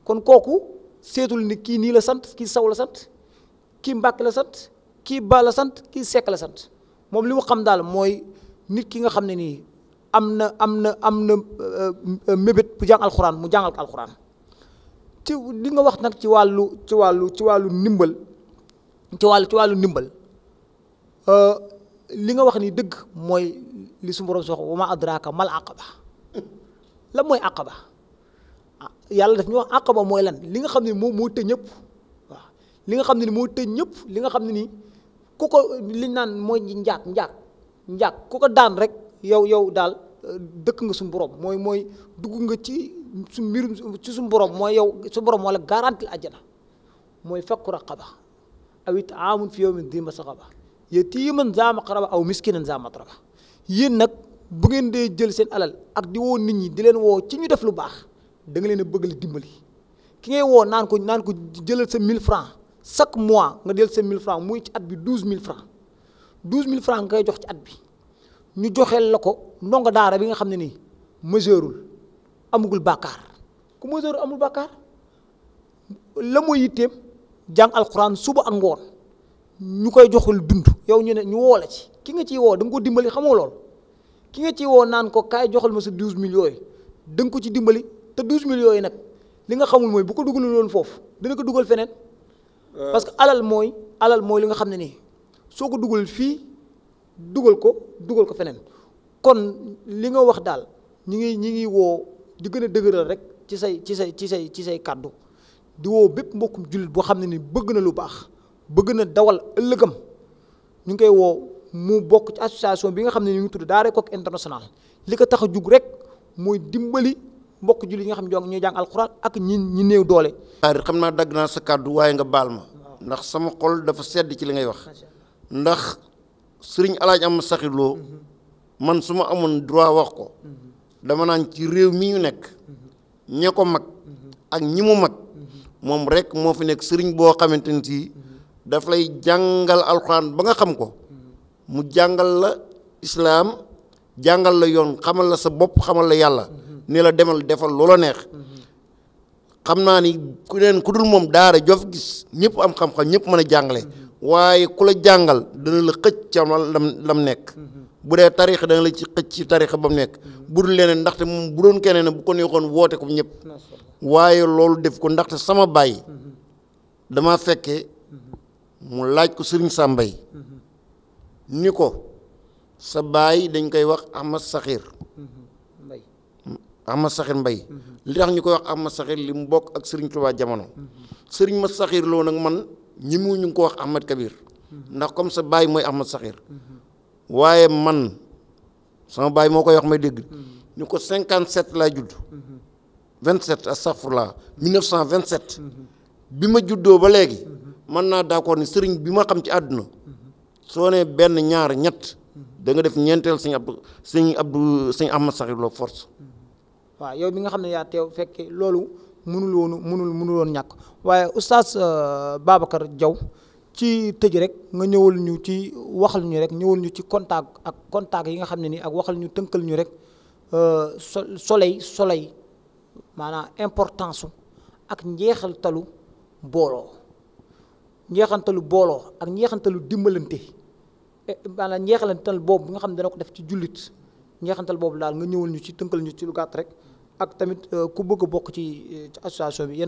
kon kooku seetul ni kii nii la sant kii Saw la sant kii Mbàkke la sant kii Ba la sant kii Sekk la sant moom li mu xam daal mooy nit ki nga xam ne nii am na mébét bu jàng alxuraan mu jàngal ko alxuraan ci li nga wax nag ci wàllu ndimbal li nga wax ni dëgg mooy li su borom sox wa ma adraka mal aqaba la mooy aqaba yàlla daf ñu wax aqaba mooy lan li nga xam ne moo tëj ñëpp waaw li nga xam ne ni moo tëj ñëpp li nga xam ne nii ku ko liñ naan mooy njaag ku ko daan rek yow daal dëkk nga suñu borom mooy dugg nga ci suñu mbirum ci suñu borom mooy yow suñu borom moo la garanti àjjana mooy fakku raqaba aw it'aamun fi yawmin dhi masghaba yatiiman za maqraba aw miskinan za matraba yéen nag bu ngeen dee jël seen alal ak di woo nit ñi di leen woo ci ñu def lu baax da nga leen a bëgg la dimbali ki ngay woo naan ko jëlal sa 1000 francs chaque mois nga jël sa 1000 francs muy ci at bi 12000 francs 12000 francs nga koy jox ci at bi ñu joxeel la ko ndongo daara bi nga xam ne nii majeurul amugul bàkkaar ku majeurul amul bàkkaar la mooy yitteem jàng alxuraan suba ak ngoon ñu koy joxul dund yow ñu ne ñu woo la ci ki nga ciy woo da nga ko dimbali xamoo lool ki nga ciy woo naan ko kaay joxal ma sa 12000 yooyu da nga ko ci dimbali te 12000 yooyu nag li nga xamul mooy bu ko dugalul woon foofu dina ko dugal feneen. parce que alal mooy li nga xam ne nii soo ko dugal fii dugal ko feneen kon li nga wax daal ñi ngi woo di gën a dëgëral rek ci say kàddu di woo bépp mbokkum jullit boo xam ne ni bëgg na lu baax bëgg na dawal ëllëgam ñu ngi koy woo mu bokk ci association bi nga xam ne ñu ngi tudd Daaray Koki International li ko tax a jug rek mooy dimbali mbokk jullit yi nga xam ne ñooy jàng alxuraan ak ñi néew doole. xam naa dagg naa sa kàddu waaye nga baal ma ndax sama xol dafa sedd ci li ngay wax ndax sëriñ Alaaji Ahmad Sakhir Lo man su ma amoon droit wax ko dama naan ci réew mi ñu nekk ña ko mag ak ñi mu mag moom rek moo fi nekk sëriñ boo xamante ni si daf lay jàngal alxuraan ba nga xam ko mu jàngal la islaam jàngal la yoon xamal la sa bopp xamal la yàlla ni la demal defal loola neex xam naa ni ku dul moom daara jof gis ñëpp am xam-xam ñëpp mën a jàngale waaye ku la jàngal dana la xëcc ca lam nekk bu dee tarixa dana la ci xëcc ci tarixa ba mu nekk bu dul leneen ndaxte moom bu doon keneen bu ko neexoon woote ko ñëpp waaye loolu def ko ndaxte sama baay dama fekke mu laaj ko sëriñ Sàmbay ni ko sa baay dañ koy wax Ahmad Sakhir Mbay li tax ñu koy wax Ahmad Sakhir li mu bokk ak sëriñ Tuubaa jamono sëriñ ma Sakhir Lo nag man ñi mu ñu ngi ko wax Ahmad Kabir ndax comme sa baay mooy Ahmad Sakhir waaye man sama baay moo koy wax may dégg ñu ko 57 laa judd 27 astaghfirullah 1927 bi ma juddoo ba léegi mën naa d'accord ni sëriñ bi ma xam ci àdduna soo nee benn ñaar ñett da nga def ñeenteel sëñ Ahmad Sakhir Lo force. waaw yow bi nga xam ne yaa teew fekke loolu mënul woon ñàkk waaye oustaz Babacar Diaw ci tëj rek nga ñëwal ñu ci waxal ñu rek ñëwal ñu ci contact yi nga xam ne nii ak waxal ñu tënkal ñu rek soleil maanaam importance su ak njeexantalu booloo ak njeexantalu dimbalante maanaam njeexantal boobu nga xam ne dana ko def ci jullit njeexantal boobu daal nga ñëwal ñu ci tënkal ñu ci lu gàtt rek ak tamit ku bëgg a bokk ci association bi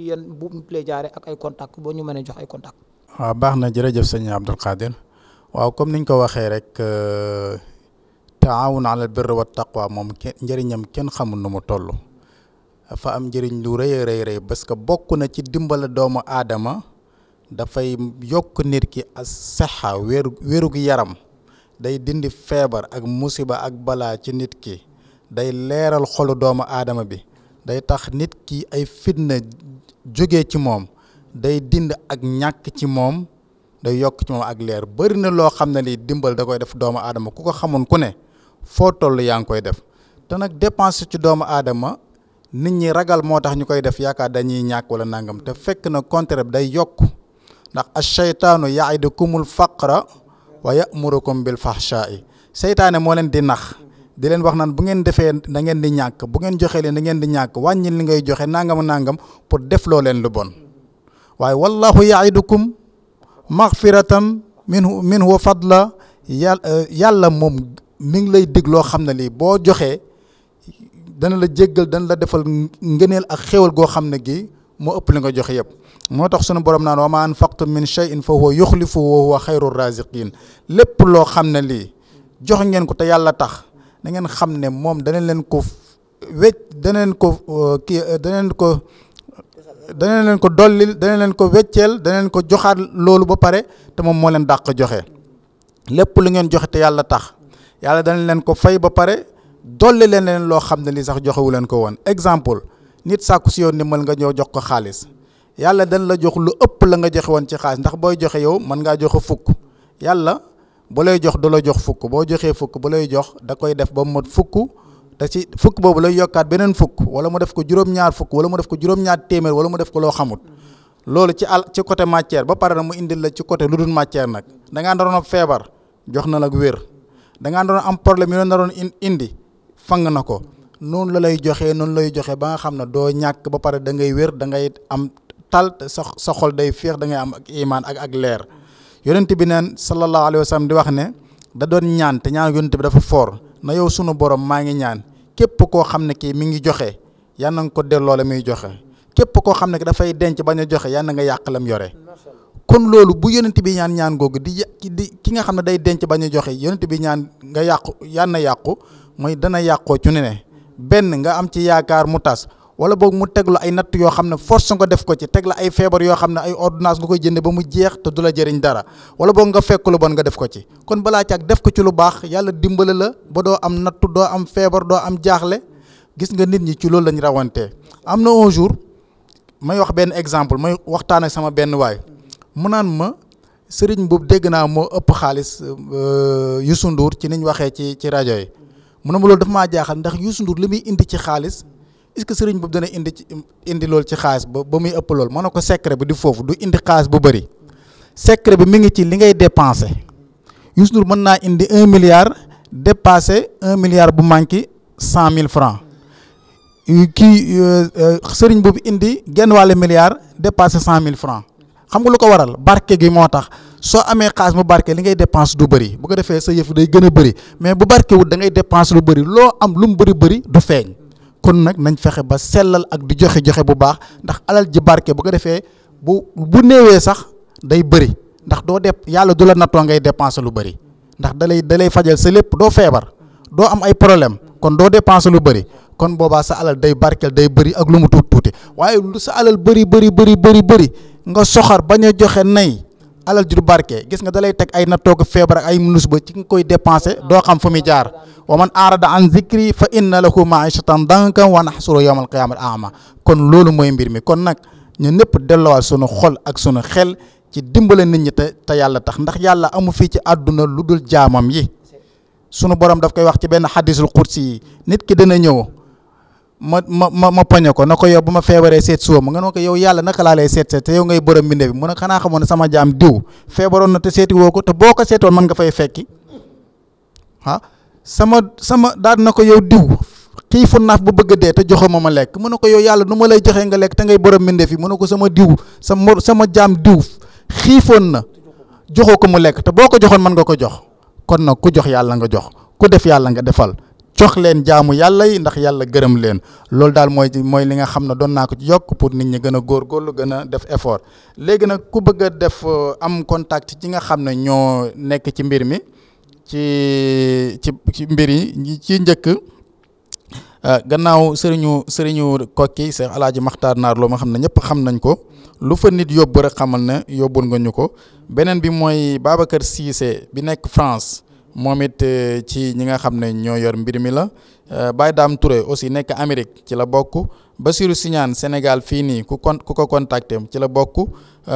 yan bu mu lay jaare ak ay contact boo ñu mënee jox ay contact. waaw baax na jërëjëf sëñ Abdul Qadir waaw comme niñ ko waxee rek taawun alal birri wa taqwa moom njëriñam kenn xamul nu mu toll dafa am njëriñ lu rëy rëy parce que bokk na ci dimbala doomu aadama dafay yokk nit ki as saxa wérug yaram day dindi feebar ak musiba ak balaa ci nit ki day leeral xolu doomu aadama bi day tax nit ki ay fitna jóge ci moom day dind ak ñàkk ci moom day yokk ci moom ak leer bari na loo xam ne lii dimbal da koy def doomu aadama ku ko xamoon ku ne foo toll yaa ngi koy def te nag dépense ci doomu aadama nit ñi ragal moo tax ñu koy def yaakaar dañuy ñàkk wala nangam te fekk na contraire bi day yokk ndax ash-shaytaanu ya'idukumul faqra wa ya'murukum bil fahshaa'i seytaane moo leen di nax di leen wax naan bu ngeen defee da ngeen di ñàkk bu ngeen joxee leen da ngeen di ñàkk wàññil li ngay joxe nangam pour def loo leen lu bon waaye wallahu ya'idukum maghfiratan minhu wa fadla yàlla moom mi ngi lay dig loo xam ne lii boo joxee dana la jéggal dana la defal ngëneel ak xéwal goo xam ne gi moo ëpp li nga joxe yëpp moo tax sunu borom naan wa ma anfaqtum min shay'in fa huwa yukhlifuhu wa huwa khayru raziqin lépp loo xam ne lii jox ngeen ko te yàlla tax da ngeen xam ne moom danañ leen ko danañ leen ko dollil danañ leen ko wecceel danañ ko joxaat loolu ba pare te moom moo leen dàq joxe lépp lu ngeen joxe te yàlla tax yàlla danañ leen ko fay ba pare dolli leen loo xam ne lii sax joxewu leen ko woon exemple nit sàkku si yow ndimbal nga ñëw jox ko xaalis yàlla dañ la jox lu ëpp la nga joxe woon ci xaalis ndax booy joxe yow mën ngaa joxe fukk yàlla bu lay jox du la jox fukk boo joxee fukk bu lay jox da koy def ba mu mat fukk te ci fukk boobu lay yokkaat beneen fukk wala mu def ko juróom-ñaar fukk wala mu def ko juróom-ñaar téeméer wala mu def ko loo xamut loolu ci côté matière ba pare na mu indil la ci côté lu dul matière nag da ngaa naroon a feebar jox na la wér da ngaa naroon am problème yi naroon indi fang na ko noonu la lay joxee ba nga xam ne doo ñàkk ba pare da ngay wér da ngay am tal sa xol day féex da ngay am ak imaan ak leer yonent bi neen sallallahu alayhi wa sallam di wax ne da doon ñaan te ñaan yonent bi dafa foor na yow sunu borom maa ngi ñaan képp koo xam ne kii mi ngi joxe yal na nga ko delloo la muy joxe képp koo xam ne ki dafay denc bañ a joxe yal na nga yàq lam yore kon loolu bu yonent bi ñaan googu di ki nga xam ne day denc bañ a joxe yonent bi ñaan nga yàqu yal na yàqu mooy dana yàqoo ci ne benn nga am ci yaakaar mu tas wala boog mu teg la ay natt yoo xam ne force nga def ko ci teg la ay feebar yoo xam ne ay ordonnance nga koy jënde ba mu jeex te du la jëriñ dara wala boog nga fekk lu bon nga def ko ci kon balaa caag def ko ci lu baax yàlla dimbale la ba doo am nattu doo am feebar doo am jaaxle gis nga nit ñi ci loolu lañ rawantee am na un jour may wax benn exemple may waxtaan ak sama benn waay mu naan ma sëriñ boobu dégg naa moo ëpp xaalis Youssou Ndour ci niñ waxee ci rajo yi mu ne ma loolu dafa maa jaaxal ndax Youssou Ndour li muy indi ci xaalis est-ce que sëriñ boobu dana indi loolu ci xaalis ba muy ëpp loolu ma ne ko secret bi di foofu du indi xaalis bu bëri secret bi mi ngi ci li ngay dépensé Youssou Ndour mën naa indi 1 milliard dépassé 1 milliard bu manqué 100 000 francs kii sëriñ boobu indi genn wàllu milliard dépassé 100 000 francs xam nga lu ko waral barke gi moo tax soo amee xaalis mu barke li ngay dépense du bëri bu ko defee sa yëf day gën a bëri mais bu barke wut da ngay dépense lu bëri loo am lu mu bëri du feeñ kon nag nañ fexe ba sellal ak di joxe bu baax ndax alal ji barke bu ko defee bu néewee sax day bëri ndax doo yàlla du la nattoo ngay dépense lu bëri ndax da lay fajal sa lépp doo feebar doo am ay problème kon doo dépense lu bëri kon boobaa sa alal day barkeel day bëri ak lu mu tuuti waaye lu sa alal bëri nga soxar bañ a joxe nay alal ju du barke gis nga da lay teg ay nattoo ko feebar ak ay munus ba ci nga koy dépensé doo xam fu muy jaar wa man arada an zikri fa inna lahu maishatan dankan wa nahsuru yawmal qiyamati a'ma kon loolu mooy mbir mi kon nag ñu ñëpp delloowaat sunu xol ak sunu xel ci dimbale nit ñi te yàlla tax ndax yàlla amu fii ci àdduna lu dul jaamam yi sunu borom daf koy wax ci benn xadisul qudsi yi nit ki dana ñëw ma poñe ko na ko yow bu ma feebaree seet suba ma nga ne ko yow yàlla naka laa lay seet te yow ngay borom mbinde bi mu ne xanaa xamoon ne sama jaam diw feebaroon na te seeti woo ko te boo ko seetoon mën nga fay fekki sama daal na ko yow diw xiifu naaf bu bëgg a dee te joxo ma lekk mu ne ko yow yàlla nu ma lay joxee nga lekk te ngay borom mbinde fi mu ne ko sama diw sama jaam diw xiifoon na joxoo ko mu lekk te boo ko joxoon mën nga ko jox kon nag ku jox yàlla nga jox ku def yàlla nga defal jox leen jaamu yàlla yi ndax yàlla gërëm leen loolu daal mooy li nga xam ne doon naa ko ci yokk pour nit ñi gën a góorgóorlu gën a def effort léegi nag ku bëgg a def am contact ci nga xam ne ñoo nekk ci mbir mi ci mbir yi ci njëkk gannaaw sëriñu kokki Cheikh Alaaji Maxtaar Naar loo ma xam ne ñëpp xam nañ ko lu fa nit yóbbu rek xamal ne yóbbul nga ñu ko beneen bi mooy Babacar Cissé bi nekk France moom it ci ñi nga xam ne ñoo yor mbir mi la Baye Dame Touré aussi nekk Amérique ci la bokk Bassirou Signane Sénégal fii nii ku ko contacté ci la bokk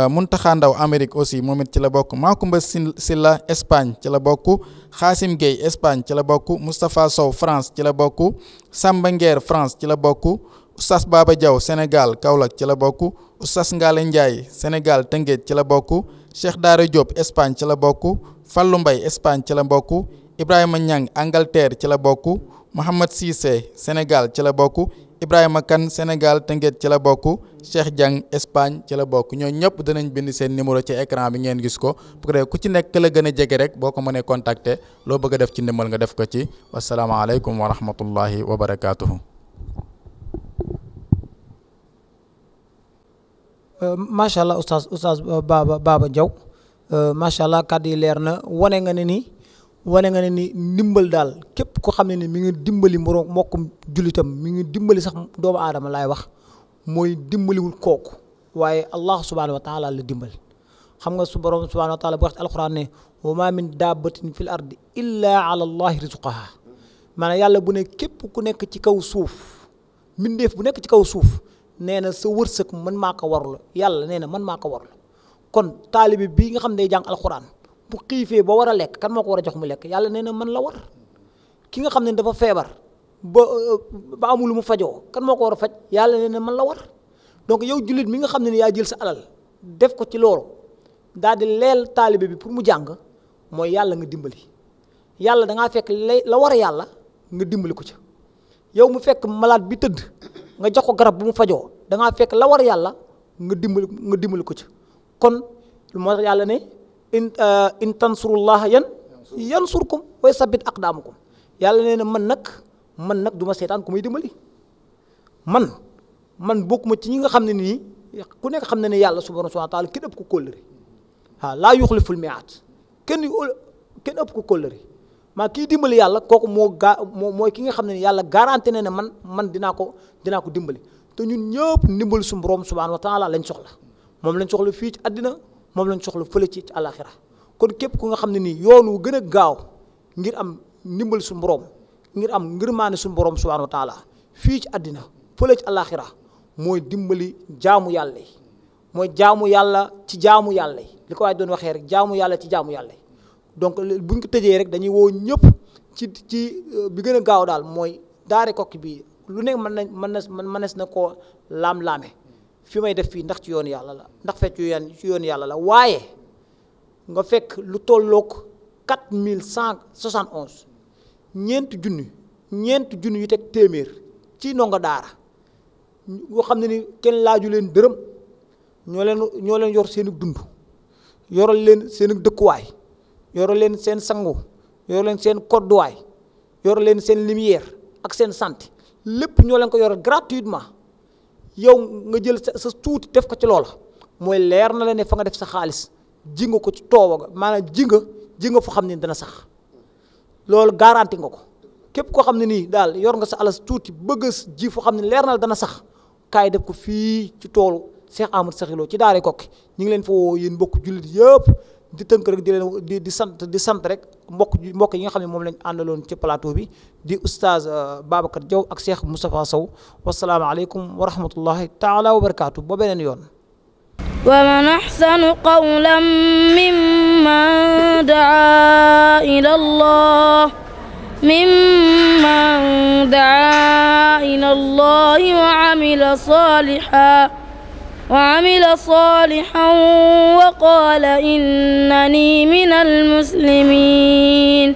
Muntaxa Ndaw Amérique aussi moom it ci la bokk Makumba Silla Espagne ci la bokk Xaasim Gueye Espagne ci la bokk Moustapha Sow France ci la bokk Samba Nguer France ci la bokk Oustaz Baba Diaw Sénégal Kaolack ci la bokk Oustaz Ngale Ndiaye Sénégal Tëngéej ci la bokk Cheikh Daara Diop Espagne ci la bokk Fallou Mbaye Espagne ci la bokk Ibrahima Niang Angleterre ci la bokk Mohamed Cissé Sénégal ci la bokk Ibrahima Kane Sénégal Tëngéej ci la bokk Cheikh Diang Espagne ci la bokk ñoo ñëpp danañ bind seen numéro ci écran bi ngeen gis ko bu ko defee ku ci nekk la gën a jege rek boo ko mënee contacter loo bëgg a def ci ndimbal nga def ko ci wasalaamaaleykum wa rahmatullahi wa barakaatuhu. macha allah oustaz Baba Diaw macha allah kàddu yi leer na wane nga ne ni ndimbal daal képp ko xam ne ni mi ngi dimbali mbokkum jullitam mi ngi dimbali sax doomu aadama laay wax mooy dimbaliwul kooku waaye allah subhanahu wa taala la dimbal xam nga su borom subhanahu wa taala bu wax ci alquran ne wa ma min dabbatin fil ardi illa ala allahi rizquha maanaam yàlla bu ne képp ku nekk ci kaw suuf mbindeef bu nekk ci kaw suuf nee na sa wërsëg man maa ko warlu yàlla nee na man maa ko warlu kon taalibi bii nga xam ne day jàng alxuraan bu xiifee ba war a lekk kan moo ko war a jox mu lekk yàlla nee na man la war ki nga xam ne dafa feebar ba amul lu mu fajoo kan moo ko war a faj yàlla nee na man la war. donc yow jullit mi nga xam ne ni yaa jël sa alal def ko ci loolu daal di leel taalibe bi pour mu jàng mooy yàlla nga dimbali yàlla da ngaa fekk la war a yàlla nga dimbali ko ca yow mu fekk malade bi tëdd nga jox ko garab bu mu fajoo da ngaa fekk la war a yàlla nga dimbali ko ca kon moo tax yàlla ne in tansurullaha yansurkum wa yusabbit aqdaamakum yàlla nee na man nag du ma seetaan ku may dimbali man bokkuma ci ñi nga xam ne nii ku nekk xam ne ne yàlla subhanahu wa taala kenn ëpp ko kóllëre waaw laa yuxliful mi'aad kenn ëpp ko kóllëre maa kii dimbali yàlla kooku mooy ki nga xam ne ni yàlla garanti na ne man dinaa ko dimbali te ñun ñëpp ndimbal suñu borom subhanahu wa taala lañ soxla moom lañ soxla fii ci àddina moom lañ soxla fële ci àlaxira kon képp ku nga xam ne nii yoon wu gën a gaaw ngir am ndimbal suñu borom ngir am ngërmaane suñu borom subhanahu wa taala fii ci àddina fële ci àlaxira mooy dimbali jaamu yàlla yi mooy jaamu yàlla ci jaamu yàlla yi li ko waay doon waxee rek jaamu yàlla ci jaamu yàlla yi donc buñ ko tëjee rek dañuy woo ñëpp ci bi gën a gaaw daal mooy daare Koki bi lu nekk mënees na koo laam-laame fi may def fii ndax ci yoonu yàlla la ndax fekk ci yoonu yàlla la waaye nga fekk lu tolloog 4171 ñeenti junni yu teg téeméer ci ndongo daara yoo xam ne ni kenn laaju leen dërëm ñoo leen yor seen dund yoral leen seen dëkkuwaay yoral leen seen sangu yoral leen seen kodduwaay yoral leen seen lumière ak seen santé lépp ñoo leen ko yoral gratuitement yow nga jël sa tuuti def ko ci loola mooy leer na la ne fa nga def sa xaalis ji nga ko ci tooba ga maanaam ji nga foo xam ne dana sax loolu garanti nga ko képp koo xam ne nii daal yor nga sa alas tuuti bëgg a ji foo xam ne leer na la dana sax kaay def ko fii ci toolu Cheikh Ahmadou Sakhir Lo ci daare Koki ñu ngi leen fa woo yéen mbokk jullit yëpp di tënk rek di sant rek mbokk yi nga xam ne moom lañ àndaloon ci plateau bi di oustaz Babacar Diaw ak Cheikh Moustapha Sow wasalaamaaleykum wa rahmatullahi taala wa barakaatu ba beneen yoon. ومن أحسن قولا ممن دعا إلى الله وعمل صالحا وقال إنني من المسلمين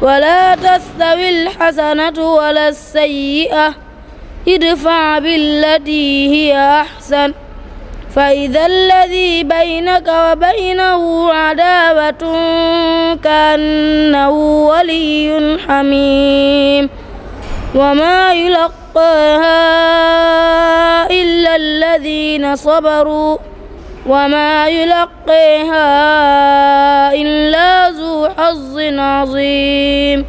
ولا تستوي الحسنة ولا السيئة ادفع بالتي هي أحسن فإذا الذي بينك وبينه عداوة كأنه ولي حميم وما يلقاها إلا الذين صبروا وما يلقيها إلا ذو حظ عظيم